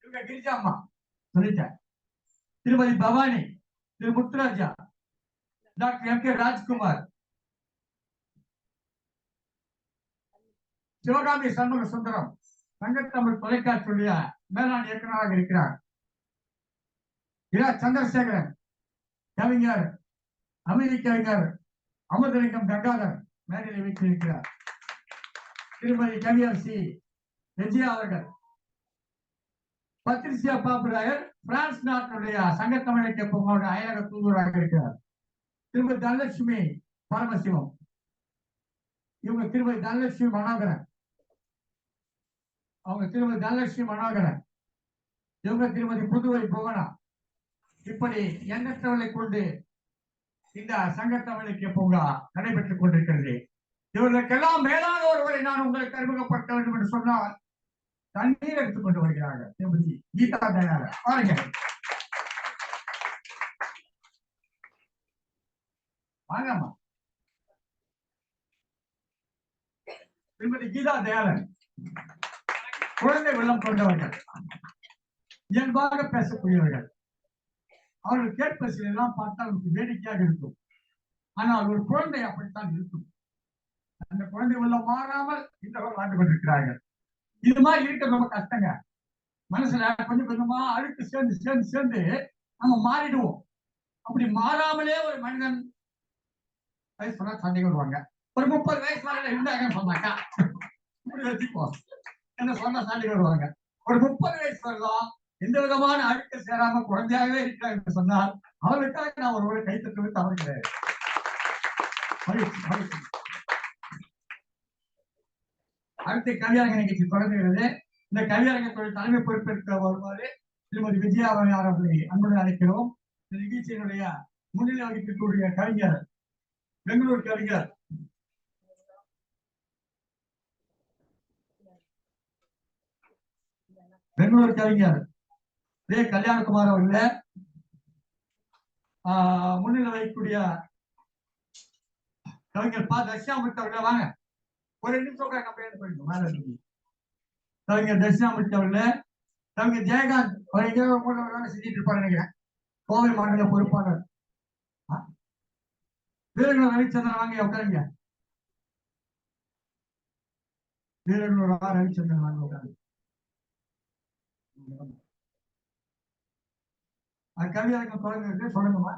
இவங்க கிரிஜா அம்மா சொல்லிட்டேன். திருமதி பவானி, திரு Muthuraja, doctor M K Rajkumar, Sivakami Shanmuga Sundaram Sangathamizh தொலைக்காட்சியுடைய மேலாண் இயக்குநராக இருக்கிறார். இரா சந்திரசேகரன், கவிஞர், அமைதி கவிஞர் அமிர்தலிங்கம் கங்காதர் மேடையில் வைத்திருக்கிறார். திருமதி கவியரசி விஜயா அவர்கள், பத்ரிசியா பாப்புராயர் பிரான்ஸ் நாட்டுடைய சங்கத்தமிழ் இலக்கிய பூங்காவோட அயலக தூதுவராக இருக்கிறார். திருமதி தனலட்சுமி பரமசிவம், இவங்க திருமதி தனலட்சுமி மனோகரன், அவங்க திருமதி தனலட்சுமி மனோகரன், இவங்க திருமதி புதுவை புவனா. இப்படி எண்ணற்றவர்களை கொண்டு இந்த சங்கத்தமிழ் இலக்கிய பூங்கா நடைபெற்றுக் கொண்டிருக்கிறது. இவர்களுக்கெல்லாம் மேலான ஒருவரை நான் உங்களுக்கு அறிமுகப்படுத்த வேண்டும் என்று சொன்னால் தண்ணீர் எடுத்துக் கொண்டு வருகிறார்கள். திருமதி கீதா தயாளர், பாருங்க வாங்கம்மா. திருமதி கீதா தயாளன். குழந்தை உள்ளம் கொண்டவர்கள், இயல்பாக பேசக்கூடியவர்கள். அவர்கள் கேட்பது எல்லாம் பார்த்தால் நமக்கு வேடிக்கையாக இருக்கும். ஆனால் ஒரு குழந்தை அப்படித்தான் இருக்கும். அந்த குழந்தை உள்ளம் மாறாமல் இன்றவர்கள் வாழ்ந்து கொண்டிருக்கிறார்கள். இது மாதிரி இருக்கிறது ரொம்ப கஷ்டங்க. மனசுல கொஞ்சம் கொஞ்சமா அழுக்கு சேர்ந்து சேர்ந்து சேர்ந்து நம்ம மாறிடுவோம். அப்படி மாறாமலே ஒரு மனிதன் வயசு சொன்னா சண்டைக்கு வருவாங்க. ஒரு 30 வயசு மேல இருந்தாங்கன்னு சொன்னாக்கா இப்படி வச்சுக்குவோம், என்ன சொன்னா சண்டைக்கு வருவாங்க. ஒரு 30 வயசு வரலாம் எந்த விதமான அழுக்கு சேராம குழந்தையாகவே இருக்கிறார் என்று சொன்னால் அவர்களுக்காக நான் ஒருவரை கைத்தட்டுவது தவறு கிடையாது. அடுத்த கவியரங்க நிகழ்ச்சி தொடங்குகிறது. இந்த கவியரங்கத்துடைய தலைமை பொறுப்பேற்க வருமாறு திருமதி விஜயாவணி அவர்களை அன்புடன் அழைக்கிறோம். இந்த நிகழ்ச்சியினுடைய முன்னிலை வகிக்கக்கூடிய கவிஞர், பெங்களூர் கவிஞர் கல்யாணகுமார் அவர்களே, முன்னிலை வகிக்கக்கூடிய கவிஞர் பா தட்சிணாமூர்த்தி அவர்களே, வாங்க ஒரு நிமிஷம் கவிஞர் தட்சிணாமூர்த்தி அவர்களே, கவிஞர் ஜெயகாந்த் செஞ்சிட்டு இருப்பாரு நினைக்கிறேன், கோவை மாநில பொறுப்பாளர். வீரனூர் ரவிச்சந்திரன் வாங்க உட்காருங்க. வீரனூர் ரவிச்சந்திரன் வாங்க உட்காருங்க. கவியரங்கம் தொடங்குறது சொல்லுங்கம்மா.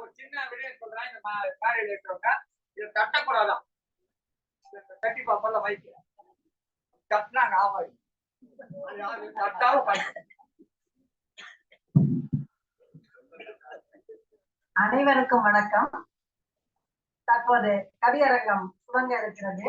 ஒரு சின்ன விடயம் சொல்றேன். இந்த மேடையில் இருக்கிறவங்க இதை தட்டக்கூடாதான். தட்டி பார்ப்பல மைக்கு தட்டினா ஆகாது.
அனைவருக்கும் வணக்கம். தற்போது கவியரங்கம் துவங்க இருக்கிறது.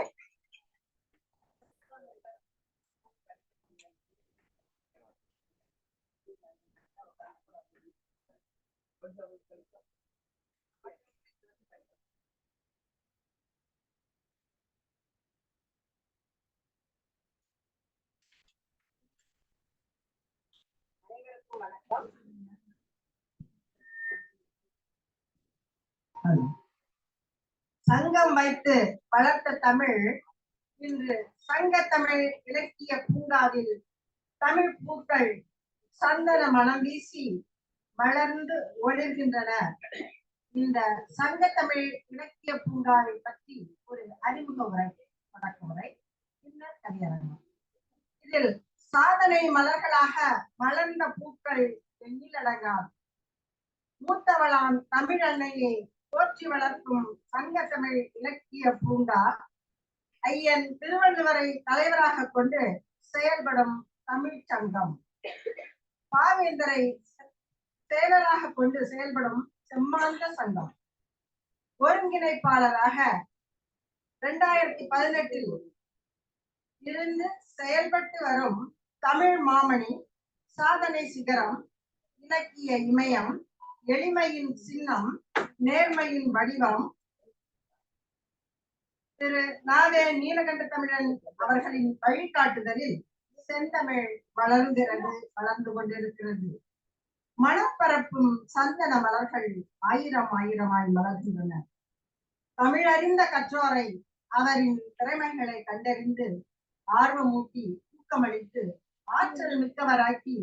சங்கம் வைத்து வளர்த்த தமிழ் இன்று சங்க தமிழ் இலக்கிய பூங்காவில் தமிழ் பூக்கள் சந்தன மனம் வீசி வளர்ந்து ஒளிர்கின்றன. இந்த சங்க தமிழ் இலக்கிய பூங்காவை பற்றி ஒரு அறிமுக உரை, வணக்க உரை, பின்னர் கவியரங்கம். இதில் சாதனை மலர்களாக மலர்ந்த பூக்கள் எண்ணிலடங்காது. மூத்தவளாம் தமிழ் அன்னையை போற்றி வளர்க்கும் சங்க தமிழ் இலக்கிய பூங்கா ஐயன் திருவள்ளுவரை தலைவராக கொண்டு செயல்படும் தமிழ் சங்கம், பாவேந்தரை செயலராக கொண்டு செயல்படும் செம்மாந்த சங்கம், ஒருங்கிணைப்பாளராக 2018 இருந்து செயல்பட்டு வரும் தமிழ் மாமணி, சாதனை சிகரம், இலக்கிய இமயம், எளிமையின் சின்னம், நேர்மையின் வடிவம் திரு நாவே நீலகண்ட தமிழன் அவர்களின் வழிகாட்டுதலில் செந்தமிழ் வளர்ந்து கொண்டிருக்கிறது. மணப்பரப்பும் சந்தன மலர்கள் ஆயிரம் ஆயிரமாய் மலர்கின்றன. தமிழறிந்த கற்றோரை அவரின் திறமைகளை கண்டறிந்து ஆர்வமூட்டி ஊக்கமளித்து ஆற்றல் மிக்கவராக்கி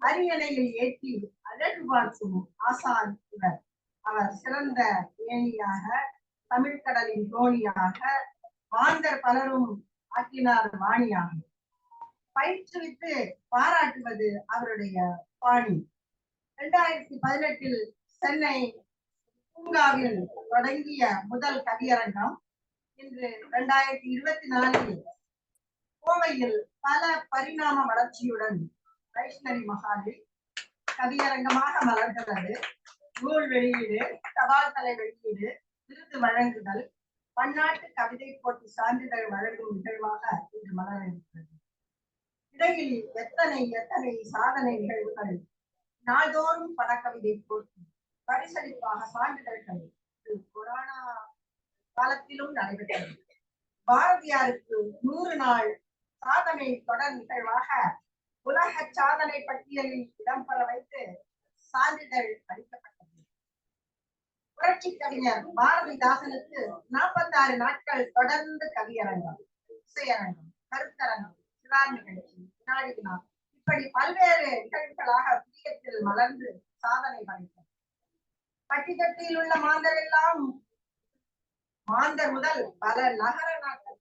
அரியணையில் ஏற்றி அழகு பார்க்கும் ஆசான் இவர். அவர் சிறந்த ஏணியாக, தமிழ்கடலின் தோணியாக, மாந்தர் பலரும் ஆக்கினார் வாணியாக. பயிற்றுவித்து பாராட்டுவது அவருடைய பாணி. 2018 சென்னை பூங்காவில் தொடங்கிய முதல் கவியரங்கம் இன்று 2024 கோவையில் பல பரிணாம வளர்ச்சியுடன் வைஷ்ணவி மகாலில் கவியரங்கமாக மலர்கிறது. நூல் வெளியீடு, தபால் தலை வெளியீடு, விருது வழங்குதல், பன்னாட்டு கவிதை போட்டி சான்றிதழ் வழங்கும் நிகழ்வாக இன்று மலர இருக்கிறது. இடையில் எத்தனை சாதனை நிகழ்வுகள், நாள்தோறும் படக்கவிதை போட்டி, பரிசளிப்பாக சான்றிதழ்கள் கொரோனா காலத்திலும் நடைபெற்றது. பாரதியாருக்கு 100 நாள் சாதனை தொடர் நிகழ்வாக உலக சாதனை பட்டியலில் இடம்பெற வைத்து சான்றிதழ் அளிக்கப்பட்டது. புரட்சி கவிஞர் பாரதிதாசனுக்கு 46 நாட்கள் தொடர்ந்து கவியரங்கம். இசையரங்கம், கருத்தரங்கம், சிறார் நிகழ்ச்சி, வினாடி வினா இப்படி பல்வேறு நிகழ்வுகளாக புதியத்தில் மலர்ந்து சாதனை படைத்தது. பட்டித்தட்டியில் உள்ள மாந்தர் எல்லாம் மாந்தர் முதல் பல நகர நாட்கள்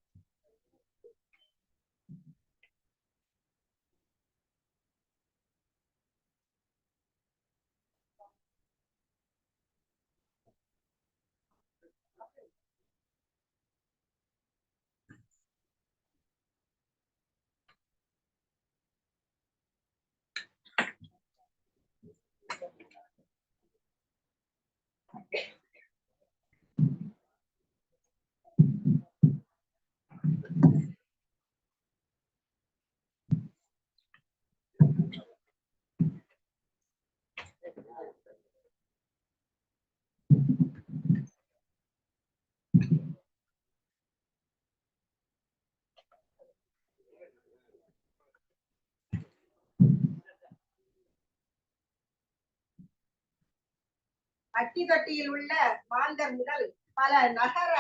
பட்டித்தட்டியில் உள்ள மாந்தர் முதல் பல நகர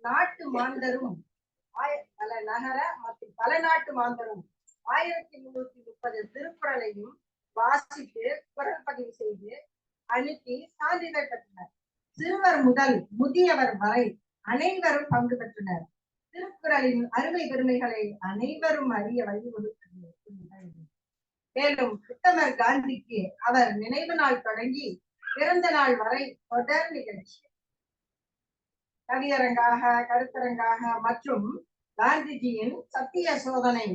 நாட்டு மாந்தரும் பல நகர மற்றும் பல நாட்டு மாந்தரும் 1330 திருக்குறளையும் வாசித்து குரல் பதிவு செய்து அனுப்பி சான்றிதழ் பெற்றனர். சிறுவர் முதல் முதியவர் வரை அனைவரும் பங்கு பெற்றனர். திருக்குறளின் அருமை பெருமைகளை அனைவரும் அறிய வழிவகுத்தது. மேலும் உத்தமர் காந்திக்கு அவர் நினைவு நாள் தொடங்கி பிறந்த நாள் வரை தொடர் நிகழ்ச்சி, கவியரங்காக, கருத்தரங்காக மற்றும் காந்திஜியின் சத்திய சோதனை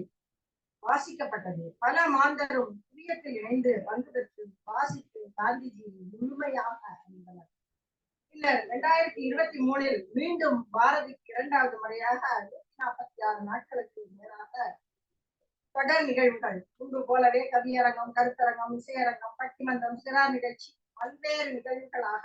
வாசிக்கப்பட்டது. பல மாந்தரும் புதியத்தில் இணைந்து பங்கு பெற்று வாசித்து காந்திஜியை முழுமையாக அறிந்தனர். பின்னர் 2023 மீண்டும் பாரதிக்கு 2வது முறையாக 146 நாட்களுக்கு மேலாக தொடர் நிகழ்வுகள் முன்பு போலவே கவியரங்கம், கருத்தரங்கம், இசையரங்கம், பட்டிமன்றம், சிறார் நிகழ்ச்சி பல்வேறு நிகழ்வுகளாக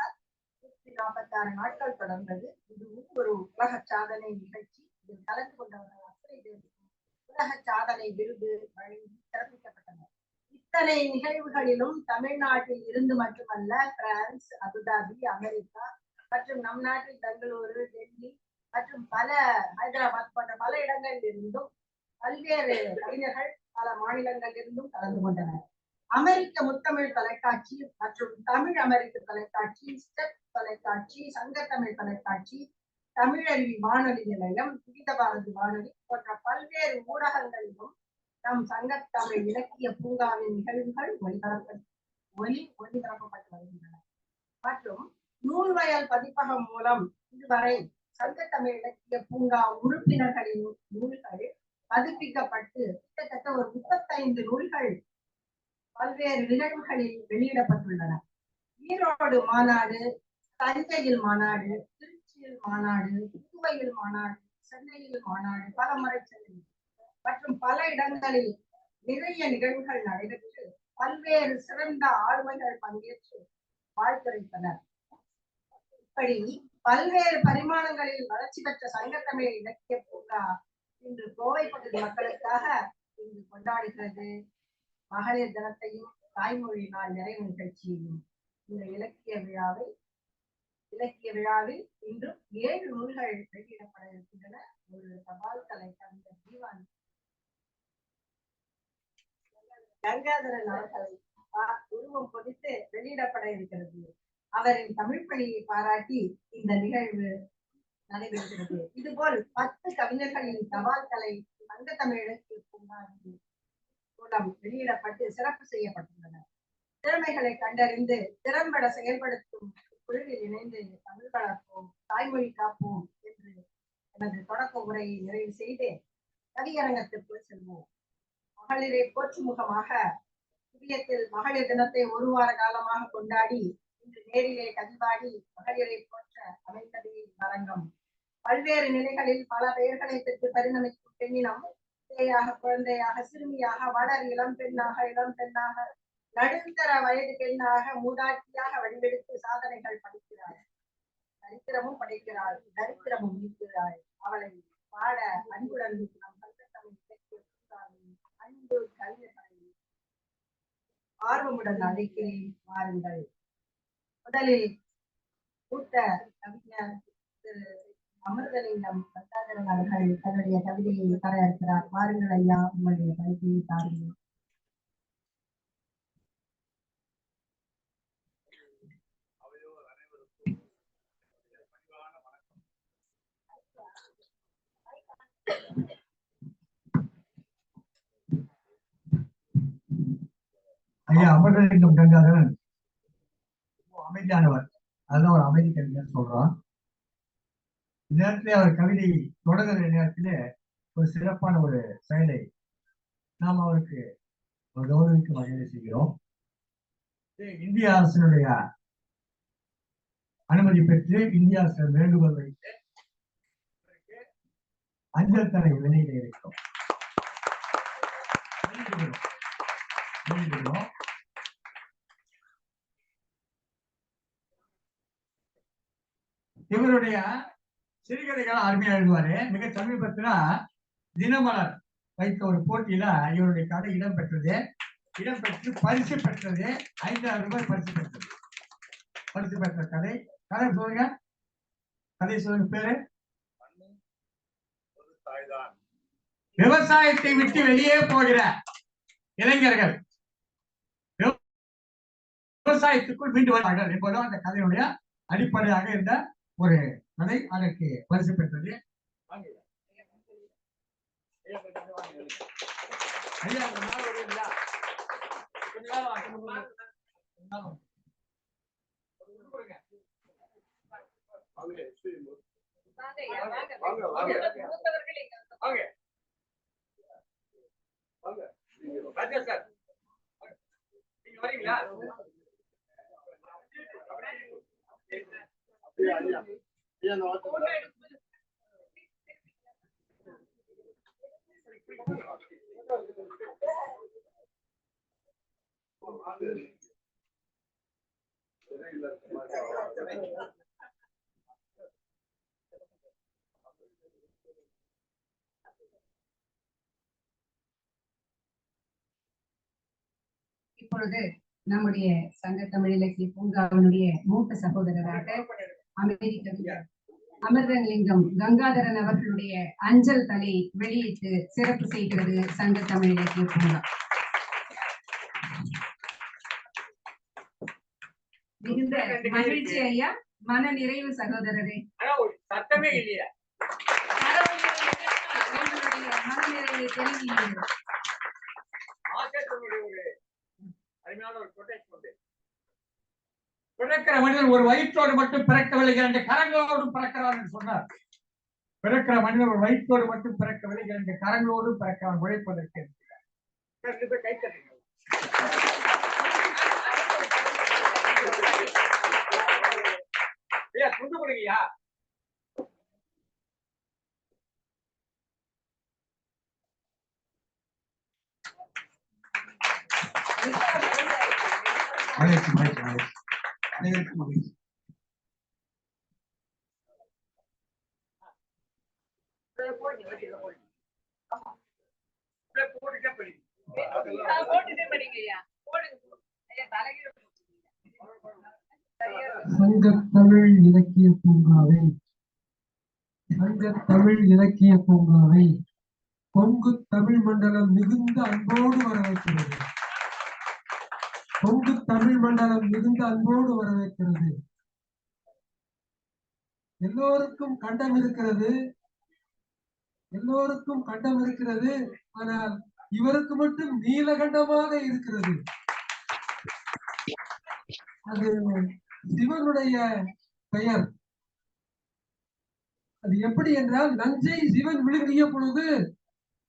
146 நாட்கள் தொடர்ந்தது. இதுவும் ஒரு உலக சாதனை நிகழ்ச்சி. இதில் கலந்து கொண்டவர்கள் அத்தனை பேருக்கும் உலக சாதனை விருது வழங்கி சிறப்பிக்கப்பட்டனர். இத்தனை நிகழ்வுகளிலும் தமிழ்நாட்டில் இருந்து மட்டுமல்ல, பிரான்ஸ், அபுதாபி, அமெரிக்கா மற்றும் நம் நாட்டில் பெங்களூரு, டெல்லி மற்றும் பல ஹைதராபாத் போன்ற பல இடங்களில் இருந்தும் பல்வேறு கலைஞர்கள் பல மாநிலங்களில் இருந்தும் கலந்து கொண்டனர். அமெரிக்க முத்தமிழ் தொலைக்காட்சி மற்றும் தமிழ் அமெரிக்க தொலைக்காட்சி, ஸ்டெப் தொலைக்காட்சி, சங்கத்தமிழ் தொலைக்காட்சி, தமிழருவி வானொலி நிலையம், விகித பாரதி வானொலி போன்ற பல்வேறு ஊடகங்களிலும் நம் சங்கத்தமிழ் இலக்கிய பூங்காவின் நிகழ்வுகள் ஒளிபரப்பப்பட்டு வருகின்றன. மற்றும் நூல்வயல் பதிப்பகம் மூலம் இதுவரை சங்கத்தமிழ் இலக்கிய பூங்கா உறுப்பினர்களின் நூல்கள் பதிப்பிக்கப்பட்டு கிட்டத்தட்ட ஒரு 35 நூல்கள் பல்வேறு நிகழ்வுகளில் வெளியிடப்பட்டுள்ளன. ஈரோடு மாநாடு, தஞ்சையில் மாநாடு, திருச்சியில் மாநாடு, புதுவையில் மாநாடு, சென்னையில் மாநாடு, பலமுறை சென்னை மற்றும் பல இடங்களில் நிறைய நிகழ்வுகள் நடைபெற்று பல்வேறு சிறந்த ஆளுமைகள் பங்கேற்று வாழ்த்துரைத்தனர். இப்படி பல்வேறு பரிமாணங்களில் வளர்ச்சி பெற்ற சங்கத்தமிழ் இலக்கிய பூங்கா இன்று கோவை பகுதி மக்களுக்காக இன்று கொண்டாடுகிறது. மகளிர் தினத்தையும் தாய்மொழி நாள் நிறைவு நிகழ்ச்சியையும். இந்த இலக்கிய விழாவில் இன்றும் 7 நூல்கள் வெளியிடப்பட இருக்கின்றன. ஒரு தபால் கலை கவிஞர் தீவான் கங்காதரன் அவர்களை உருவம் பொதித்து வெளியிடப்பட இருக்கிறது. அவரின் தமிழ் பணியை பாராட்டி இந்த நிகழ்வு நடைபெறுகிறது. இதுபோல் 10 கவிஞர்களின் தபால் கலை சங்கத்தமிழ் இலக்கிய பூங்காவின் மூலம் வெளியிடப்பட்டு சிறப்பு செய்யப்பட்டுள்ளன. திறமைகளை கண்டறிந்து திறம்பட செயல்படுத்தும் குழுவில் இணைந்து தமிழ் வளர்ப்போம், தாய்மொழி காப்போம் என்று எனது தொடக்க உரையை நிறைவு செய்து கவியரங்கத்திற்குள் செல்வோம். மகளிரை போற்றும் முகமாக புதியத்தில் மகளிர் தினத்தை 1 வார காலமாக கொண்டாடி இன்று நேரிலே கவிபாடி மகளிரை போற்ற அமைந்ததே அரங்கம். பல்வேறு நிலைகளில் பல பெயர்களை பெற்று பரிணமிக்கும் பெண்ணினம் பிள்ளையாக, குழந்தையாக, சிறுமியாக, வளர் இளம் பெண்ணாக, நடுத்தர வயது பெண்ணாக, மூதாட்டியாக வடிவெடுத்து சாதனைகள் படைக்கிறாள். சரித்திரமும் படைக்கிறாள், சரித்திரமும் நீக்கிறாள். அவளை பாட அன்புடன் நம் சங்கத்தமிழ் அன்பு கவிஞர்களை ஆர்வமுடன் அழைக்கிறேன், வாருங்கள். முதலில் மூத்த கவிஞர் திரு அமிர்தலிங்கம் கங்காதரன் அவர்கள் தன்னுடைய கவிதையை தர இருக்கிறார். வாருங்கள் ஐயா, உங்களுடைய கவிதையை தாருங்கள்.
ஐயா அமிர்தலிங்கம் கங்காதரன் அமைதியானவர், அதுதான் ஒரு அமைதி கவிஞர் சொல்றான். நேரத்திலே அவர் கவிதை தொடங்குகிற நேரத்திலே ஒரு சிறப்பான ஒரு செயலை நாம் அவருக்கு ஒரு கௌரவிக்கும் வகையில் செய்கிறோம். இந்திய அரசினுடைய அனுமதி பெற்று இந்திய அரசு வேண்டுகோள் வைத்து அஞ்சல் தலை வெளியிட இருக்கிறோம். இவருடைய சிறுகதைகள் அருமையா எழுதுவாரு. மிக சமீபத்துல தினமலர் வைத்த ஒரு போட்டியில இவருடைய கதை இடம்பெற்று பரிசு பெற்றது. 5,000 ரூபாய் பரிசு பெற்றது. பரிசு பெற்ற கதை சொல்லுங்க. கதை சொல்லுங்க. பேரு விவசாயத்தை விட்டு வெளியே போகிற இளைஞர்கள் விவசாயத்துக்குள் மீண்டு வருவார்கள் என்பதும் அந்த கதையுடைய அடிப்படையாக இருந்த ஒரு கதை. அதற்கு பரிசு பெற்றது.
இப்பொழுது நம்முடைய சங்க தமிழ் இலக்கிய பூங்காவினுடைய மூத்த சகோதரராக அமெரிக்க அமிர்தலிங்கம் கங்காதரன் அவர்களுடைய அஞ்சல் தலை வெளியிட்டு சிறப்பு செய்கிறது சங்க தமிழ் இலக்கிய பூங்கா. மிகுந்த மகிழ்ச்சி ஐயா, மன நிறைவு சகோதரரே.
சத்தமே இல்லையா?
மன நிறைவை தெரிவிக்கிறீர்கள்.
அருமையான ஒரு கொட்டேஷன். பிறக்கிற மனிதன் ஒரு வயிற்றோடு மட்டும் பிறக்கவில்லை, 2 கரங்களோடும் பிறக்கிறார் என்று சொன்னார். பிறக்கிற மனிதன் ஒரு வயிற்றோடு மட்டும் பிறக்கவில்லை, 2 கரங்களோடும் பிறக்கிறார் உழைப்பதற்கு. கை தட்டுங்க. துண்டு கொடுங்கய்யா. அனைவருக்கும் மகிழ்ச்சி.
சங்க தமிழ் இலக்கிய பூங்காவை கொங்கு தமிழ் மண்டலம் மிகுந்த அன்போடு வரவேற்கிறது. எல்லோருக்கும் கண்டம் இருக்கிறது, ஆனால் இவருக்கு மட்டும் நீலகண்டமாக இருக்கிறது. அது சிவனுடைய பெயர். அது எப்படி என்றால், நஞ்சை சிவன் விழுங்கிய பொழுது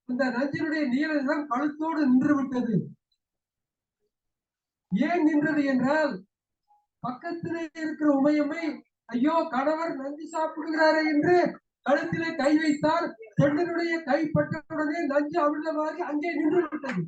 அந்த நஞ்சினுடைய நீலம் கழுத்தோடு நின்று விட்டது. ஏன் நின்றது என்றால், பக்கத்திலே இருக்கிற உமையம்மை ஐயோ கணவர் நஞ்சு சாப்பிடுகிறாரே என்று கழுத்திலே கை வைத்தால் பெண்ணினுடைய கை பட்டவுடனே நஞ்சு அவிழ்ந்தவாறு அங்கே நின்று விட்டது.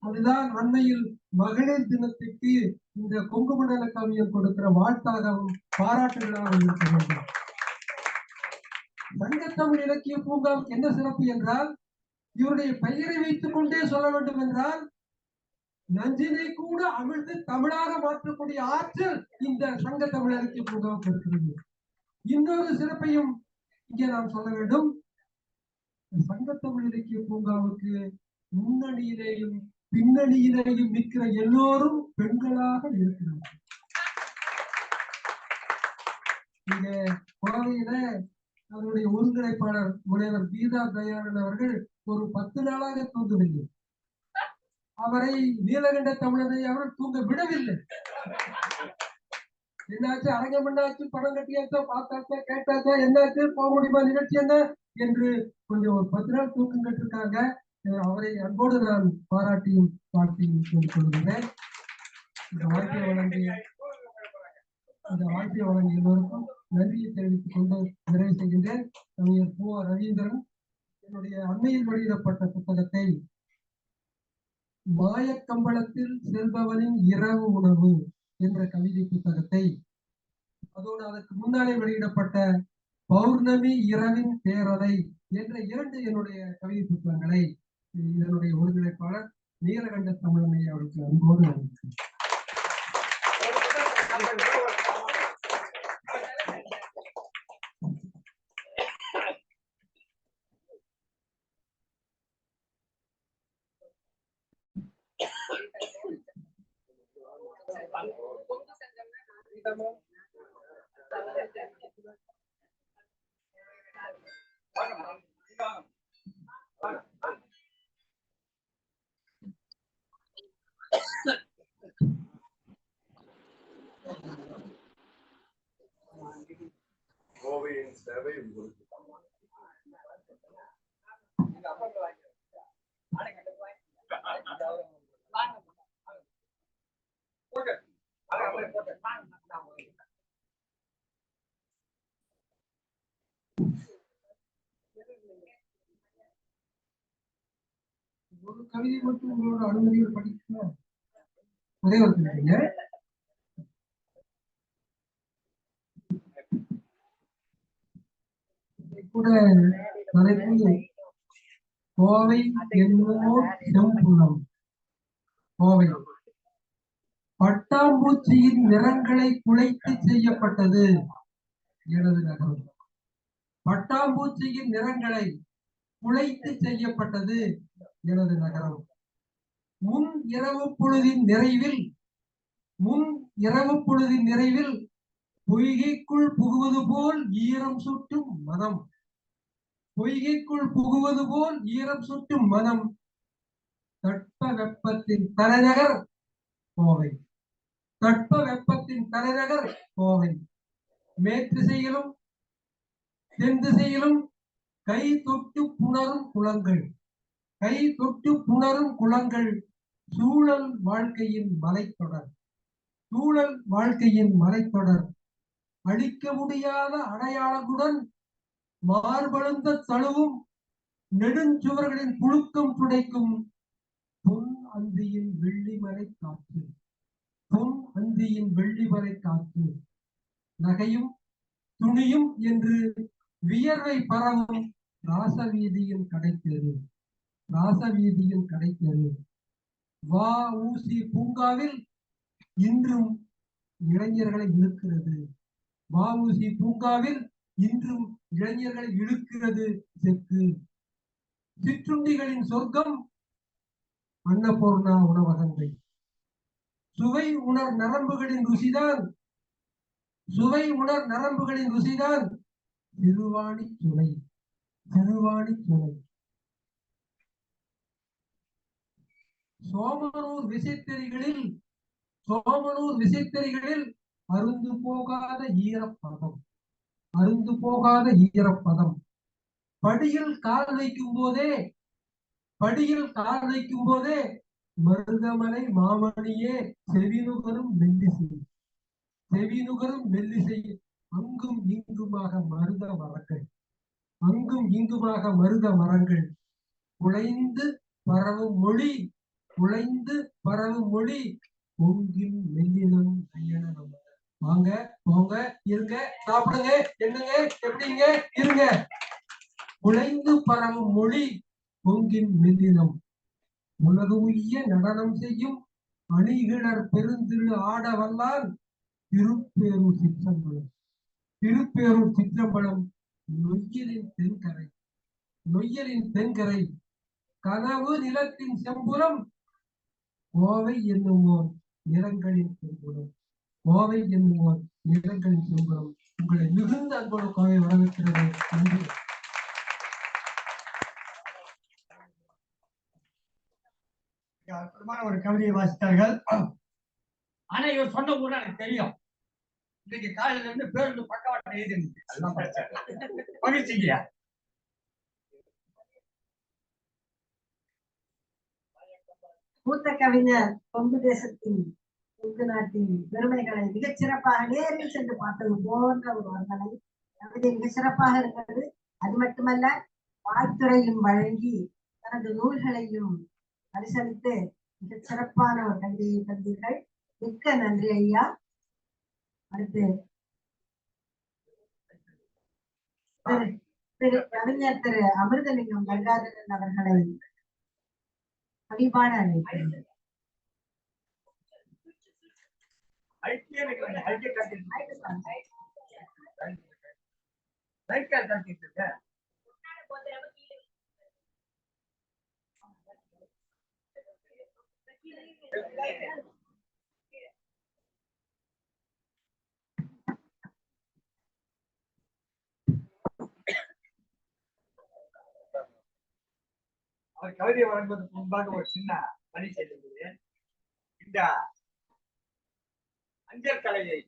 அதுதான் அண்மையில் மகளிர் தினத்துக்கு இந்த கொங்கு மண்டல கவிஞர் கொடுக்கிற வாழ்த்தாகவும் பாராட்டுகளாகவும் இருக்க வேண்டும். சங்கத்தமிழ் இலக்கிய பூங்காவுக்கு என்ன சிறப்பு என்றால், இவருடைய பெயரை வைத்துக் கொண்டே சொல்ல வேண்டும் என்றால், நஞ்சினை கூட அமிழ்ந்து தமிழாக மாற்றக்கூடிய ஆற்றல் இந்த சங்கத்தமிழ் இலக்கிய பூங்காவுக்கு இருக்கிறது. இன்னொரு சிறப்பையும் இங்கே நாம் சொல்ல வேண்டும். சங்கத்தமிழ் இலக்கிய பூங்காவுக்கு முன்னணியிலேயும் பின்னணியிலேயும் நிற்கிற எல்லோரும் பெண்களாக இருக்கிறார்கள். இங்க கோவையில அதனுடைய ஒருங்கிணைப்பாளர் முனைவர் கீதா தயாளன் அவர்கள் ஒரு 10 நாளாக தூங்கவில்லை. அவரை நீலகண்ட தமிழனை அவர்கள் தூங்க விடவில்லை. என்னாச்சு, அரங்கம் என்னாச்சு, படம் கட்டியாச்சா, பார்த்தாச்சா, கேட்டாச்சா, என்னாச்சு, போக முடியுமா, நிகழ்ச்சி என்ன என்று கொஞ்சம் ஒரு 10 நாள் தூக்கம் கட்டிருக்காங்க. அவரை அன்போடு நான் பாராட்டியும் வாழ்த்தியும் சொல்லிக் கொள்கிறேன். இந்த வாழ்க்கையை வழங்கிய எல்லோருக்கும் நன்றியை தெரிவித்துக் கொண்டு நிறைவு செய்கின்றேன். கவிஞர் பூ. ரவீந்திரன் என்னுடைய அண்மையில் வெளியிடப்பட்ட புத்தகத்தை மாயக்கம்பளத்தில் செல்பவனின் இரவு உணவு என்ற கவிதை புத்தகத்தை, அதோடு அதற்கு முன்னாலே வெளியிடப்பட்ட பௌர்ணமி இரவின் பேரலை என்ற 2 என்னுடைய கவிதை புத்தகங்களை இதனுடைய ஒருங்கிணைப்பாளர் நீலகண்ட தமிழனை அவருக்கு அன்போடு
கோவையின் சேவை உங்களுக்கு.
ஒரு கவிதை மட்டும் உங்களோட அனுமதியோடு படிக்க ஒரே ஒரு கவிதைங்க. கூட தலைப்பு கோவை என்னோர் செம்புலம். கோவை பட்டாம்பூச்சியின் நிறங்களை குலைத்து செய்யப்பட்டது எனது நகரம். பட்டாம்பூச்சியின் நிறங்களை குலைத்து செய்யப்பட்டது எனது நகரம். முன் இரவு பொழுதின் நிறைவில் பொய்கைக்குள் புகுவது போல் ஈரம் சுட்டும் மனம். பொய்கைக்குள் புகுவது போல் ஈரம் சுட்டும் மனம். தட்ப வெப்பத்தின் தலைநகர் கோவை. தட்ப வெப்பத்தின் தலைநகர் கோவை. மேற்திசையிலும் தென் திசையிலும் கை தொட்டு புணரும் குளங்கள். கை தொட்டு புணரும் குளங்கள். சூழல் வாழ்க்கையின் மலைத்தொடர். சூழல் வாழ்க்கையின் மலைத்தொடர். அழிக்க முடியாத அடையாளத்துடன் மார்பழுந்த தழுவும் நெடுஞ்சுவர்களின் புழுக்கம் துடைக்கும் பொன் அந்தியின் வெள்ளிமலை காற்று. பொன் அந்தியின் வெள்ளிமலை காற்று. நகையும் துணியும் என்று வியர்வை பரவும் ராசவீதியின் கடைத்தெரு. ராசவீதியின் கடைத்தெரு. வ.உ.சி. பூங்காவில் இன்றும் இளைஞர்களை இழுக்கிறது. வ.உ.சி. பூங்காவில் இன்றும் இளைஞர்களை இழுக்கிறது செக்கு. சிற்றுண்டிகளின் சொர்க்கம் அன்னபூர்ணா உணவகங்கள். சுவை உணர் நரம்புகளின் ருசிதான் சிறுவாணி சுவை. சிறுவாணி சுவை. சோமனூர் விசைத்தறிகளில் அருந்து போகாத ஈரப்பதம். அருந்து போகாத ஈரப்பதம். படியில் கால் வைக்கும் போதே மருதமலை மாமணியே செவினுகரும் மெல்லிசை. செவினுகரும் மெல்லிசை. அங்கும் இங்குமாக மருத மரங்கள். அங்கும் இங்குமாக மருத மரங்கள். குலைந்து பரவும் மொழி. குலைந்து பரவும் மொழி. பொங்கின் மெல்லினம் நயனம். வாங்க போங்க இருங்க சாப்பிடுங்க என்னங்க எப்படிங்க இருங்க. குலைந்து பரவும் மொழி பொங்கின் மெல்லினம் உலக உய்ய நடனம் செய்யும் அணிகிணர் பெருந்திரு ஆட வல்லார் திருப்பேரூர் சிற்றம்பலம். திருப்பேரூர் சிற்றம்பலம் நொய்யலின் தென்கரை கனவு நிலத்தின் செம்புலம் கோவை என்னுவோர் நிலங்களின் செம்புலம். கோவை என்னுவோர் நிலங்களின் செம்புலம். உங்களை மிகுந்த அன்போடு கோவை வரவேற்கிறது. நன்றி.
அற்புதமான ஒரு கவிதையை வாசித்தார்கள். ஆனா இவர் சொன்ன ஊர் எனக்கு தெரியும். இன்னைக்கு காலையில இருந்து பேருந்து பக்கவாட்டம் எழுதி அதெல்லாம் மகிழ்ச்சிங்கய்யா.
மூத்த கவிஞர் கொங்கு தேசத்தின் கொங்கு நாட்டின் பெருமைகளை மிகச் சிறப்பாக நேரில் சென்று பார்த்தது போன்ற ஒரு வர்ணனை கவிதை மிக சிறப்பாக இருக்கிறது. அது மட்டுமல்ல, வாழ்த்துறையும் வழங்கி தனது நூல்களையும் பரிசளித்து மிகச் சிறப்பான ஒரு கவிதையை தந்தீர்கள். மிக்க நன்றி ஐயா. அடுத்து திரு கவிஞர் திரு அமிர்தலிங்கம் கங்காதரன் அவர்களை அடிபாட அழைக்கிறேன்.
அவர் கவிதையை வழங்குவதற்கு முன்பாக ஒரு சின்ன பணி செய்திருக்கிறேன். இந்த அஞ்சல் கலையை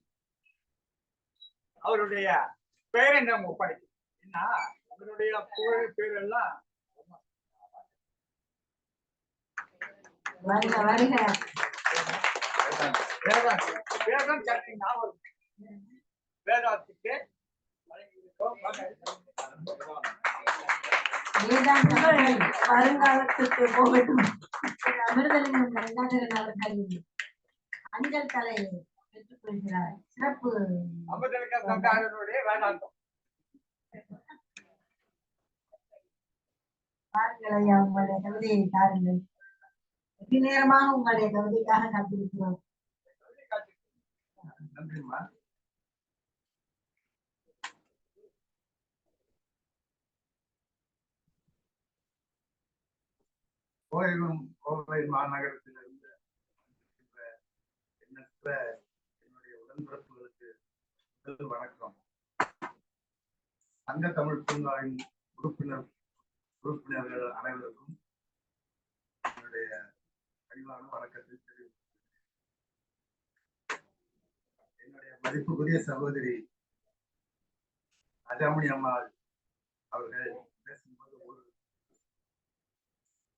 அவருடைய பெயரை நாம் ஒப்படைக்கும். ஏன்னா அவருடைய புகழ் பேரெல்லாம் வேதாத்துக்கு
வருங்காலத்திற்கு போகட்டும். அமிர்தலிங்கம் கங்காதரன் அவர்கள் அஞ்சல் கலை பெற்றுக்கொள்கிறார். சிறப்பு.
அமிர்தலிங்கம் கங்காதரனுடைய வேதாந்தம்
பாருங்கள் ஐயா, உங்களுடைய கவிதையை தாருங்கள். வெகு நேரமாக உங்களுடைய கவிதைக்காக காத்திருக்கிறோம்.
நன்றிம்மா. கோவை மாநகரத்திலிருந்து எண்ணற்ற என்னுடைய உடன்பிறப்புகளுக்கு முதல் வணக்கம். சங்க தமிழ் பூங்காவின் உறுப்பினர்கள் அனைவருக்கும் என்னுடைய பணிவான வணக்கத்தை தெரிவிக்கிறேன். என்னுடைய மதிப்புக்குரிய சகோதரி ராஜாமணி அம்மாள் அவர்கள் பேசும்போது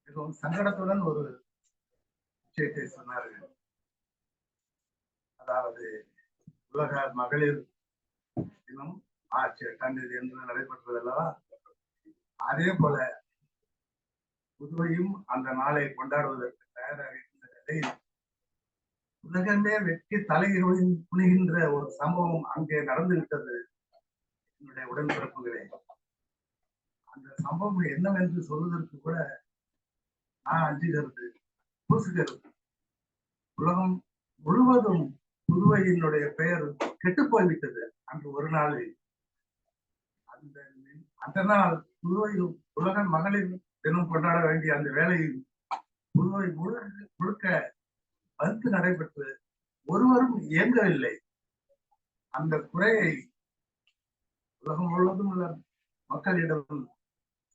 மிகவும் சங்கடத்துடன் ஒரு விஷயத்தை சொன்னார்கள். அதாவது உலக மகளிர் தினம் மார்ச் 8ஆம் தேதி என்று நடைபெற்றது அல்லவா? அதே போல புதுவையும் அந்த நாளை கொண்டாடுவதற்கு தயாராக இருந்த நிலையில் உலகமே வெற்றி தலைகளில் புனிகின்ற ஒரு சம்பவம் அங்கே நடந்துவிட்டது. என்னுடைய உடன்பிறப்புகளே, அந்த சம்பவம் என்னவென்று சொல்வதற்கு கூட நான் அஞ்சுகிறது, பூசுகிறது. உலகம் முழுவதும் புதுவையினுடைய பெயர் கெட்டு போய்விட்டது. அன்று ஒரு நாளில் அந்த நாள் புதுவையில் உலக மகளிர் தினம் கொண்டாட வேண்டிய அந்த வேளையில் புதுவை முழுக்க பந்து நடைபெற்று ஒருவரும் இயங்கவில்லை. அந்த குறையை உலகம் முழுவதும் உள்ள மக்களிடம்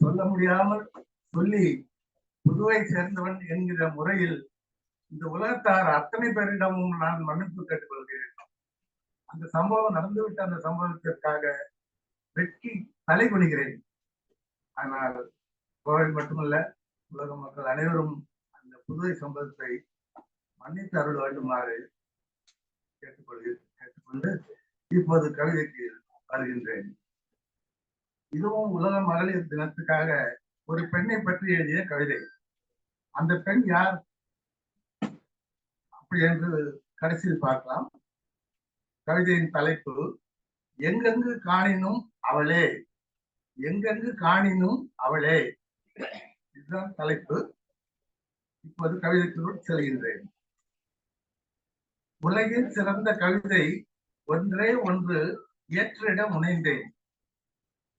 சொல்ல முடியாமல் சொல்லி புதுவை சேர்ந்தவன் என்கிற முறையில் இந்த உலகத்தார் அத்தனை பேரிடமும் நான் மன்னிப்பு கேட்டுக்கொள்கிறேன். அந்த சம்பவம் நடந்துவிட்ட அந்த சம்பவத்திற்காக வெற்றி தலை குனிகிறேன். ஆனால் கோவை மட்டுமல்ல, உலக மக்கள் அனைவரும் அந்த புதுவை சம்பவத்தை மன்னித்து அருள் வேண்டுமாறு கேட்டுக்கொண்டு இப்போது கவிதைக்கு வருகின்றேன். இதுவும் உலக மகளிர் தினத்துக்காக ஒரு பெண்ணை பற்றி எழுதிய கவிதை. அந்த பெண் யார் அப்படி என்று கடைசியில் பார்க்கலாம். கவிதையின் தலைப்பு எங்கெங்கு காணினும் அவளே.
எங்கெங்கு காணினும் அவளே. இதுதான் தலைப்பு. இப்போது கவிதைக்குள் செல்கின்றேன். உலகில் சிறந்த கவிதை ஒன்றே ஒன்று இயற்றிட முனைந்தேன்.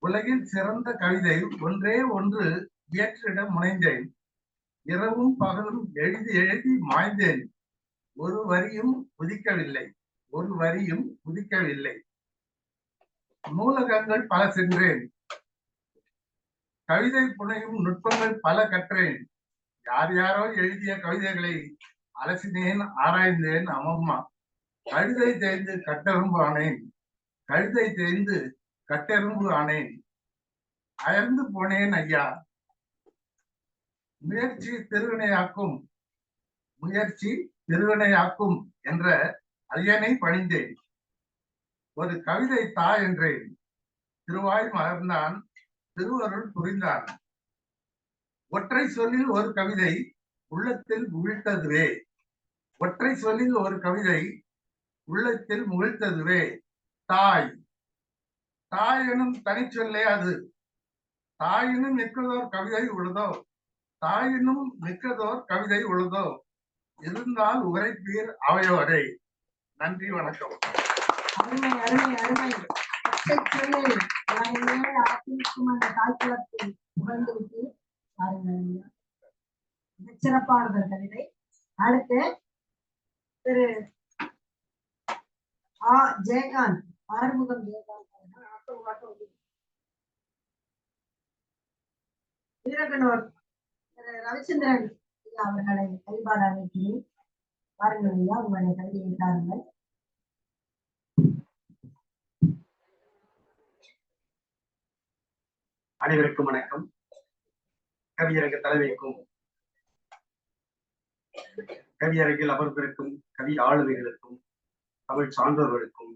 உலகில் சிறந்த கவிதை ஒன்றே ஒன்று இயற்றிட முனைந்தேன். இரவும் பகலும் எழுதி எழுதி மாய்ந்தேன். ஒரு வரியும் உதிக்கவில்லை, ஒரு வரியும் உதிக்கவில்லை. நூலகங்கள் பல சென்றேன். கவிதை புனையும் நுட்பங்கள் பல கற்றேன். யார் யாரோ எழுதிய கவிதைகளை அலசினேன், ஆராய்ந்தேன். அம்மம்மா, கழுதை தேய்ந்து கட்டெரும்பு ஆனேன், கழுதை தேய்ந்து கட்டெரும்பு ஆனேன். அயர்ந்து போனேன் ஐயா. முயற்சி திருவினையாக்கும், முயற்சி திருவினையாக்கும் என்ற ஐயனை பணிந்தேன். ஒரு கவிதை தா என்றேன். திருவாய் மலர்ந்தான், திருவருள் புரிந்தான். ஒற்றை சொல்லில் ஒரு கவிதை உள்ளத்தில் முகிழ்த்ததுவே. ஒற்றை சொல்லில் ஒரு கவிதை உள்ளத்தில் முகிழ்த்ததுவே. தாய், தாய் எனும் தனிச்சொல்லே அது. தாயினும் மிக்கதோர் கவிதை உள்ளதோ, தாயினும் மிக்கதோர் கவிதை உள்ளதோ. இருந்தால் உரைப்பீர் அவையோரே. நன்றி, வணக்கம்.
அருமை அருமை அருமை. ஒற்றை சொல்லில் தாயினே ஆக்கியிருக்கும் அந்த தாய்க்குலத்தை புகழ்ந்து விட்டு பாருங்கள். சிறப்பான கவிதை. அடுத்து திரு ஜெயகாந்த், ஆறுமுகம் ஜெயகாந்த் வீரகனூர் திரு ரவிச்சந்திரன் அவர்களை கைபாட அழைக்கிறேன். பாருங்கள் ஐயா, உங்களுடைய கவிதையை தாருங்கள்.
அனைவருக்கும் வணக்கம். கவியரங்க தலைமைக்கும் கவியரங்கில் அமர்ந்திருக்கும் கவி ஆளுமைகளுக்கும் தமிழ் சான்றோர்களுக்கும்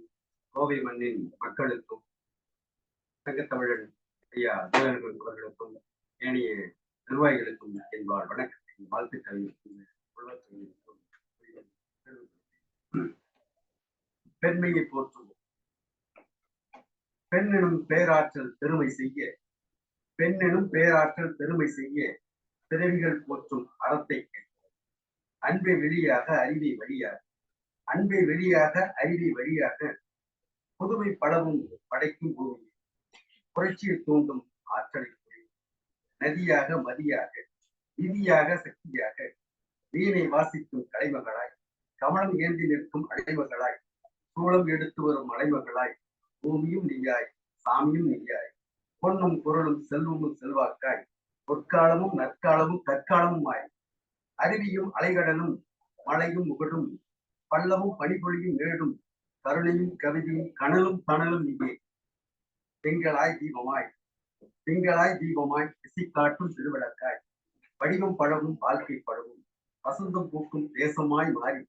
கோவை மண்ணின் மக்களுக்கும் சங்கத்தமிழன் ஐயா வேலன் அவர்களுக்கும் ஏனைய நிர்வாகிகளுக்கும் என்பால் வணக்கத்தையும் வாழ்த்துக்களையும் பெண்மையை போற்றுவோம். பெண் எனும் பேராற்றல் பெருமை செய்ய, பெண் எனும் பேராற்றல் பெருமை செய்ய பிறவிகள் போற்றும் அறத்தை கேட்போம். அன்பை வெளியாக அறிவை வழியாக, அன்பை வெளியாக அறிவை வழியாக புதுமை பலவும் படைக்கும் பூமி, புரட்சியை தூண்டும் ஆற்றலை நதியாக மதியாக விதியாக சக்தியாக வீணை வாசிக்கும் கலைமகளாய், கமலம் ஏந்தி நிற்கும் அலைமகளாய், சூளம் எடுத்து வரும் அலைமகளாய், பூமியும் நீயாய் சாமியும் நீயாய், பொன்னும் பொருளும் செல்வமும் செல்வாக்காய், பொற்காலமும் நற்காலமும் கற்காலமும் ஆய், அருவியும் அலைகடலும் மழையும் முகடும் பள்ளமும் பனிபொழியும் மேடும் கருணையும் கவிதையும் கனலும் தணலும் நீயே. திங்களாய் தீபமாய், திங்களாய் தீபமாய் இசை காட்டும் திருவிளக்காய், வடிவம் பழமும் வாழ்க்கை பழமும் வசந்தம் பூக்கும் தேசமாய் மாறி,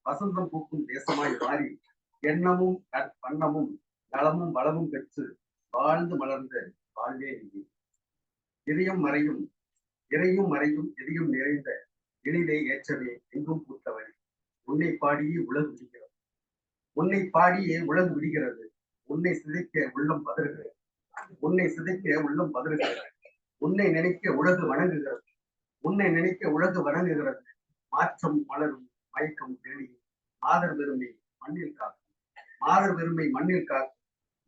வசந்தம் பூக்கும் தேசமாய் மாறி, எண்ணமும் வண்ணமும் நலமும் வளமும் பெற்று வாழ்ந்து மலர்ந்த வாழ்வே நீ. இதயம் மறையும் இறையும் மறையும் இதயம் நிறைந்த எளிதை ஏற்றவே எங்கும் பூத்தவழி, உன்னை பாடியே உலகு விடுகிறது, உன்னை பாடியே உலகு விடுகிறது, உன்னை சிதைக்க உள்ளம் பதறுகிறது, உன்னை சிதைக்க உள்ளம் பதறுகிறது, உன்னை நினைக்க உலகு வணங்குகிறது, உன்னை நினைக்க உலகு வணங்குகிறது. மாற்றம் மலரும் மயக்கம் தெளியும் மாதர் பெருமை மண்ணில் காக்கும், மாதர் பெருமை மண்ணில் காக்கும்,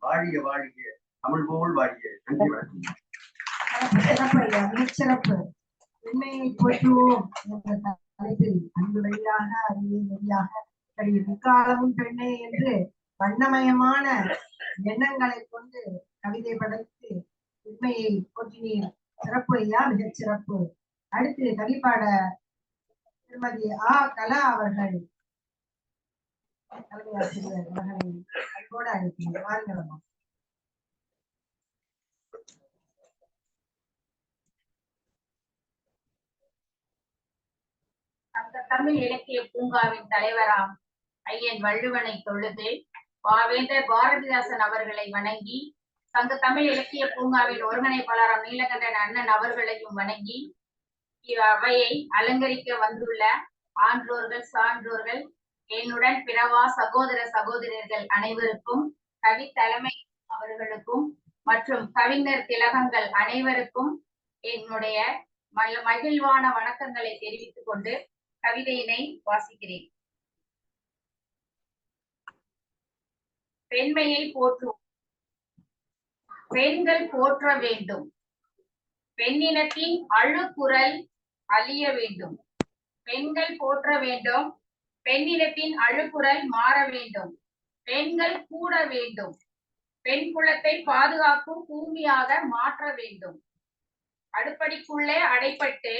வாழிய வாழிய தமிழ் போல் வாழிய. நன்றி, வணக்கம்.
சிறப்பு. பெண்மையை போற்றுவோம் என்ற தலைப்பில் அன்பு வழியாக அறிவை வழியாக முக்காலமும் பெண்ணே என்று வண்ணமயமான எண்ணங்களை கொண்டு கவிதை படைத்து பெண்மையை போற்றினீர். சிறப்பு ஐயா, மிகச் சிறப்பு. அடுத்து கவிப்பாட திருமதி கலா அவர்கள், தலைமை ஆசிரியர் அவர்களை அன்போடு அழைக்கிறேன். வாருங்கள்.
சங்க தமிழ் இலக்கிய பூங்காவின் தலைவராம் ஐயன் வள்ளுவனை தொழுது, பாவேந்தர் பாரதிதாசன் அவர்களை வணங்கி, சங்க தமிழ் இலக்கிய பூங்காவின் ஒருங்கிணைப்பாளராம் நீலகண்டன் அண்ணன் அவர்களையும் வணங்கி, அவையை அலங்கரிக்க வந்துள்ள ஆன்றோர்கள் சான்றோர்கள் என்னுடன் பிறவா சகோதர சகோதரர்கள் அனைவருக்கும், கவி தலைமை அவர்களுக்கும் மற்றும் கவிஞர் திலகங்கள் அனைவருக்கும் என்னுடைய மகிழ்வான வணக்கங்களை தெரிவித்துக் கொண்டு கவிதையினை வாசிக்கிறேன். பெண்மையை போற்றுவோம். பெண்கள் போற்ற வேண்டும். பெண்ணினத்தின் அழுக்குரல் அழிய வேண்டும். பெண்கள் போற்ற வேண்டும். பெண்ணினத்தின் அழுக்குரல் மாற வேண்டும். பெண்கள் கூட வேண்டும். பெண் குலத்தை பாதுகாக்கும் பூமியாக மாற்ற வேண்டும். அடுப்படிக்குள்ளே அடைப்பட்டு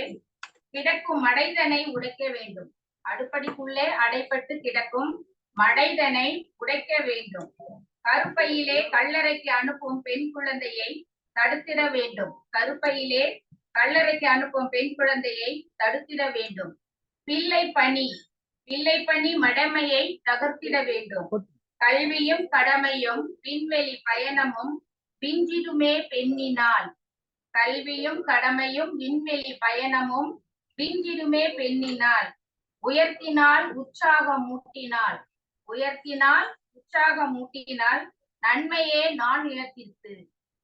கிடக்கும் மடைதனை உடைக்க வேண்டும். அடுப்படிக்குள்ளே அடைப்பட்டு கிடக்கும் மடைதனை உடைக்க வேண்டும். கருப்பையிலே கல்லறைக்கு அனுப்பும் பெண் குழந்தையை தடுத்திட வேண்டும். கருப்பையிலே கல்லறைக்கு அனுப்பும் பெண் குழந்தையை தடுத்திட வேண்டும். பிள்ளை பணி மடமையை தகர்த்திட வேண்டும். கல்வியும் கடமையும் விண்வெளி பயணமும் விஞ்சிடுமே பெண்ணினால். கல்வியும் கடமையும் விண்வெளி பயணமும் விஞ்சிடுமே பெண்ணினால். உயர்த்தினால் உற்சாகம் மூட்டினால். உயர்த்தினால் உற்சாகம் மூட்டினால் நன்மையே நான் இலத்திற்கு.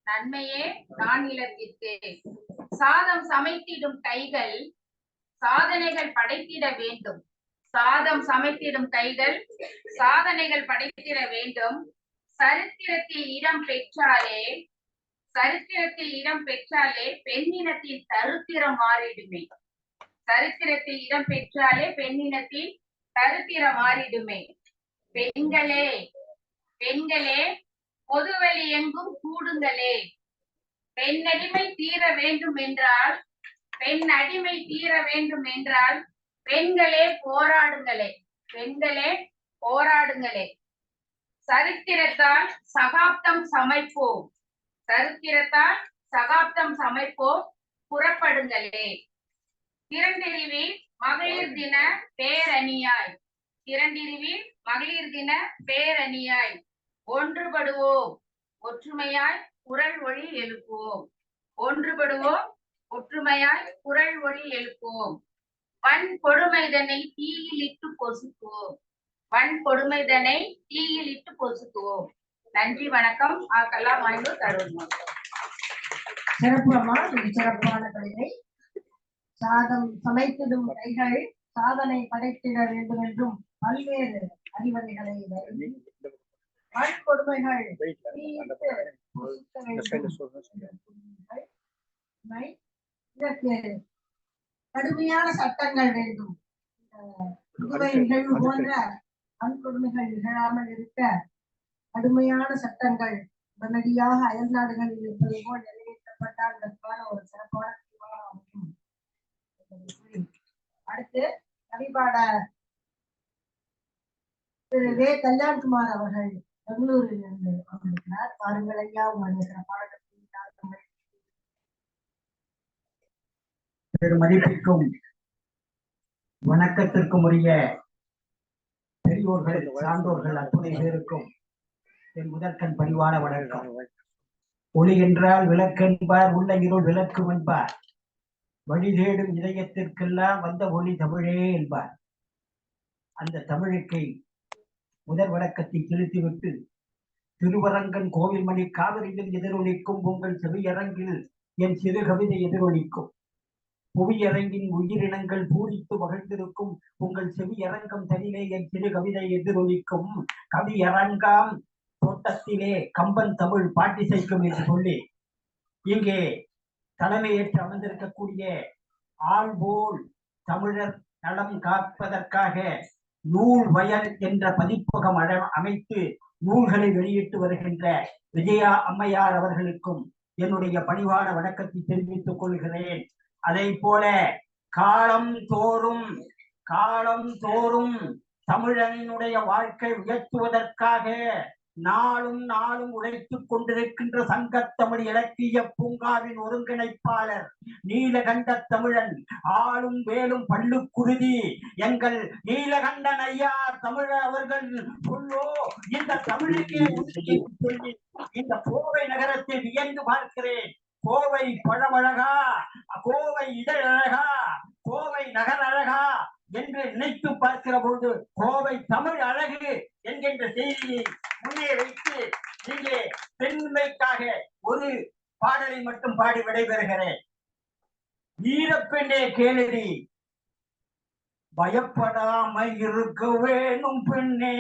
நன்மையே நான் இலத்திற்கு. சாதம் சமைத்திடும் கைகள் சாதனைகள் படைத்திட வேண்டும். சாதம் சமைத்திடும் கைகள் சாதனைகள் படைத்திட வேண்டும். சரித்திரத்தில் இடம் பெற்றாலே பெண்ணினத்தின் சரித்திரம் மாறிடுமே. சரித்திரத்தில் இடம் பெற்றாலே பெண்ணினத்தின் சரித்திரம் மாறிடுமே. பெண்களே பொதுவெளி எங்கும் கூடுங்களே. பெண்ணடிமை தீர வேண்டும் என்றால் பெண்களே போராடுங்களே. பெண்களே போராடுங்களே. சரித்திரத்தால் சகாப்தம் சமைப்போம். சரித்திரத்தால் சகாப்தம் சமைப்போம். புறப்படுங்களே. திரண்டிருவில் மகளிர் தின பேரணியாய். திரண்டிருவில் மகளிர் தின பேரணியாய். ஒன்றுபடுவோம் ஒற்றுமையாய் குரல் ஒளி எழுப்புவோம். ஒன்றுபடுவோம் ஒற்றுமையாய் குரல் ஒளி எழுப்புவோம். வன்கொடுமைதனை தீயிலிட்டு பொசுக்குவோம். வன்கொடுமைதனை தீயிலிட்டு பொசுக்குவோம். நன்றி, வணக்கம். ஆக்கெல்லாம் வாய்ந்து தருவோம்.
சிறப்பு அம்மா, சிறப்பான கவிதை. சாதம் சமைத்திடும் கைகள் சாதனை படைத்திட வேண்டும் என்றும் பல்வேறு அறிவுரைகளை வன்கொடுமைகள் இதற்கு கடுமையான சட்டங்கள் வேண்டும். நிகழ்வு போன்ற வன்கொடுமைகள் நிகழாமல் இருக்க கடுமையான சட்டங்கள் உடனடியாக அயல் நாடுகளில் இருப்பது போல் நிறைவேற்றப்பட்டால் அதற்கான ஒரு சிறப்பான தீர்மானம். அடுத்து கவிபாட திரு வே கல்யாண்குமார் அவர்கள் பெங்களூரில் இருந்து வந்திருக்கிறார். பாருங்கள் ஐயா, உங்களுடைய சிறப்பான
பெருமதிப்பிற்கும் வணக்கத்திற்கும் உரிய பெரியோர்கள், சான்றோர்கள் அத்துணை பேருக்கும் என் முதற்கண் பணிவான வணக்கம். ஒளி என்றால் விளக்கென்பார், உள்ள இருள் விளக்கும் என்பார். வழி தேடும் இதயத்திற்கெல்லாம் வந்த ஒளி தமிழே என்பார். அந்த தமிழுக்கை முதல் வழக்கத்தை செலுத்திவிட்டு திருவரங்கன் கோவில்மணி காவிரியில் எதிரொலிக்கும் உங்கள் செவியரங்கில் என் சிறு கவிதை எதிரொலிக்கும். புவியரங்கின் உயிரினங்கள் பூரித்து மகிழ்ந்திருக்கும் உங்கள் செவியரங்கம் தனிலே என் சிறு கவிதை எதிரொலிக்கும். கவியரங்காம் தோட்டத்திலே கம்பன் தமிழ் பாட்டிசைக்கும் என்று சொல்லி இங்கே தலைமையேற்று அமர்ந்திருக்கக்கூடிய ஆள்போல் தமிழர் நலம் காப்பதற்காக நூல் வயல் என்ற பதிப்பகம் அமைத்து நூல்களை வெளியிட்டு வருகின்ற விஜயா அம்மையார் அவர்களுக்கும் என்னுடைய பணிவான வணக்கத்தை தெரிவித்துக் கொள்கிறேன். அதை போல காலம் தோறும் தமிழனினுடைய வாழ்க்கை உயர்த்துவதற்காக நாளும் உழைத்துக் கொண்டிருக்கின்ற சங்கத்தமிழ் இலக்கிய பூங்காவின் ஒருங்கிணைப்பாளர் நீலகண்ட தமிழன் ஆளும் வேலும் பள்ளுக்குருதி எங்கள் நீலகண்டன் ஐயா தமிழர் அவர்கள் சொல்லோ இந்த தமிழுக்கே சொல்லி இந்த கோவை நகரத்தை வியந்து பார்க்கிறேன். கோவை பழமழகா, கோவை இதழ் அழகா, கோவை நகர் அழகா என்று நினைத்து பார்க்கிற பொழுது கோவை தமிழ் அழகு என்கின்ற செய்தியை பெருமையை வைத்து இங்கே பெண்மைக்காக ஒரு பாடலை மட்டும் பாடி விடைபெறுகிறேன். வீரப்பெண்ணே கேளடி, பயப்படாம இருக்க வேணும் பெண்ணே,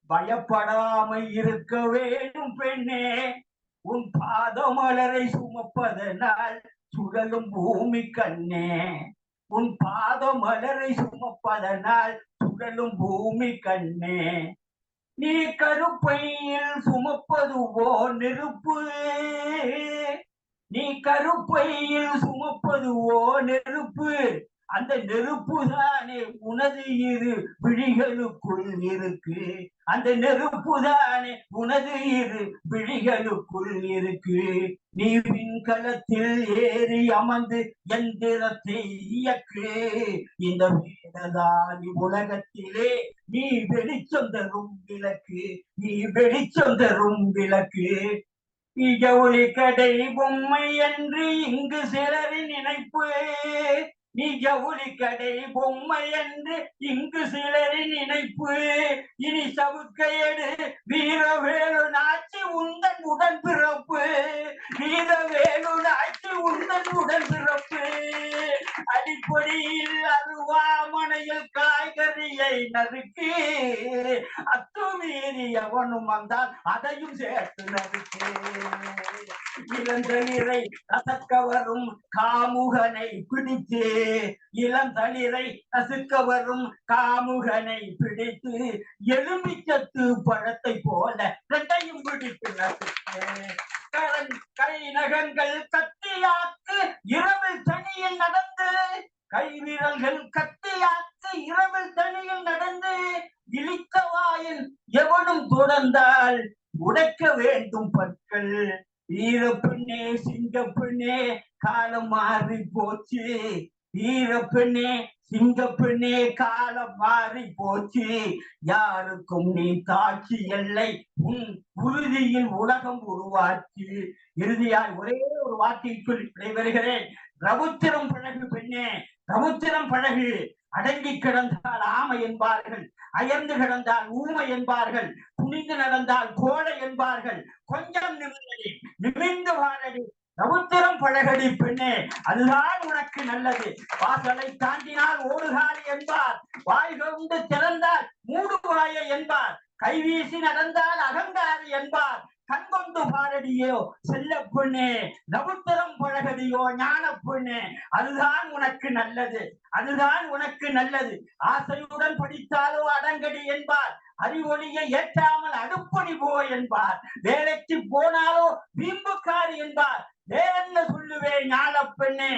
பயப்படாம இருக்க வேணும் பெண்ணே, உன் பாதமலரை சுமப்பதனால் சுழலும் பூமி கண்ணே, உன் பாதமலரை சுமப்பதனால் சுழலும் பூமி கண்ணே, நீ கருப்பையில் சுமப்பதுவோ நெருப்பு, நீ கருப்பையில் சுமப்பதுவோ நெருப்பு, அந்த நெருப்பு தானே உனது இரு விழிகளுக்குள் இருக்கு, அந்த நெருப்பு தானே உனது இரு விழிகளுக்குள் இருக்கு, நீ விண்கலத்தில் ஏறி அமர்ந்து எந்திரத்தை இயக்கு, இந்த வேததானி உலகத்திலே நீ வெளிச்சம் தரும் விளக்கு, நீ வெளிச்சம் தரும் விளக்கு, ஜவுளி கடை பொம்மை என்று இங்கு சிலரின் நினைப்பு, நீ ஜவுளி கடை பொம்மை என்று இங்கு சிலரின் நினைப்பு, இனி சவுக்கையடு வீரவேலு நாச்சி உந்தன் உடன் பிறப்பு, வீரவேலு நாச்சி உந்தன் உடன் பிறப்பு, அடிப்படையில் அருவாமனையில் காய்கறியை நறுக்கு, அத்துமீறி எவனும் வந்தால் அதையும் சேர்த்து நறுக்கு, இளந்தளிரை ரசக்க வரும் காமுகனை பிடித்து, இளந்தளிரை ரசிக்க வரும் காமுகனை பிடித்து, எலுமிச்சத்து பழத்தை போல ரெண்டையும் பிடித்து நசுக்கு, கை நகங்கள் கத்தியாக்கு இரவில் தனியில் நடந்து, கை விரல்கள் கத்தியாக்கு இரவில் தனியில் நடந்து, இழித்த வாயில் எவனும் தொடர்ந்தால் உடைக்க வேண்டும் பற்கள், வீரப்பெண்ணே சிங்கப்பெண்ணே காலம் மாறி போச்சு, வீரப்பெண்ணே சிங்கப்பெண்ணே காலம் மாறி போச்சு, யாருக்கும் நீ தாட்சி எல்லை உன் உறுதியில் உலகம் உருவாச்சு. இறுதியாய் ஒரே ஒரு வார்த்தை சொல்லி விடைபெறுகிறேன். ரவுத்திரம் பழகு பெண்ணே, ரவுத்திரம் பழகு, அடங்கி கிடந்தால் ஆமை என்பார்கள், அயர்ந்து கிடந்தால் ஊமை என்பார்கள், குனிந்து நடந்தால் கோழை என்பார்கள், கொஞ்சம் நிமிர்ந்தடி, நிமிர்ந்து வாழடி, ரவுத்திரம் பழகடி பெண்ணே, அதுதான் உனக்கு நல்லது. வாசலை தாண்டினால் ஓடுகாலி என்பார், வாய்கொண்டு திறந்தால் மூடுவாய என்பார், கைவீசி நடந்தால் அகங்காரி என்பார், கண்கொண்டு பாரடியோ செல்ல பெண்ணே, ரவுத்திரம் பழகடியோ ஞான பெண்ணே, அதுதான் உனக்கு நல்லது, அதுதான் உனக்கு நல்லது. ஆசையுடன் படித்தாலோ அடங்கடி என்பார், அறிவொளியை ஏற்றாமல் அடுப்பணி போ என்பார், வேலைக்கு போனாலோ வீம்புக்காரி என்பார், வேற என்ன சொல்லுவே ஞான பெண்ணே,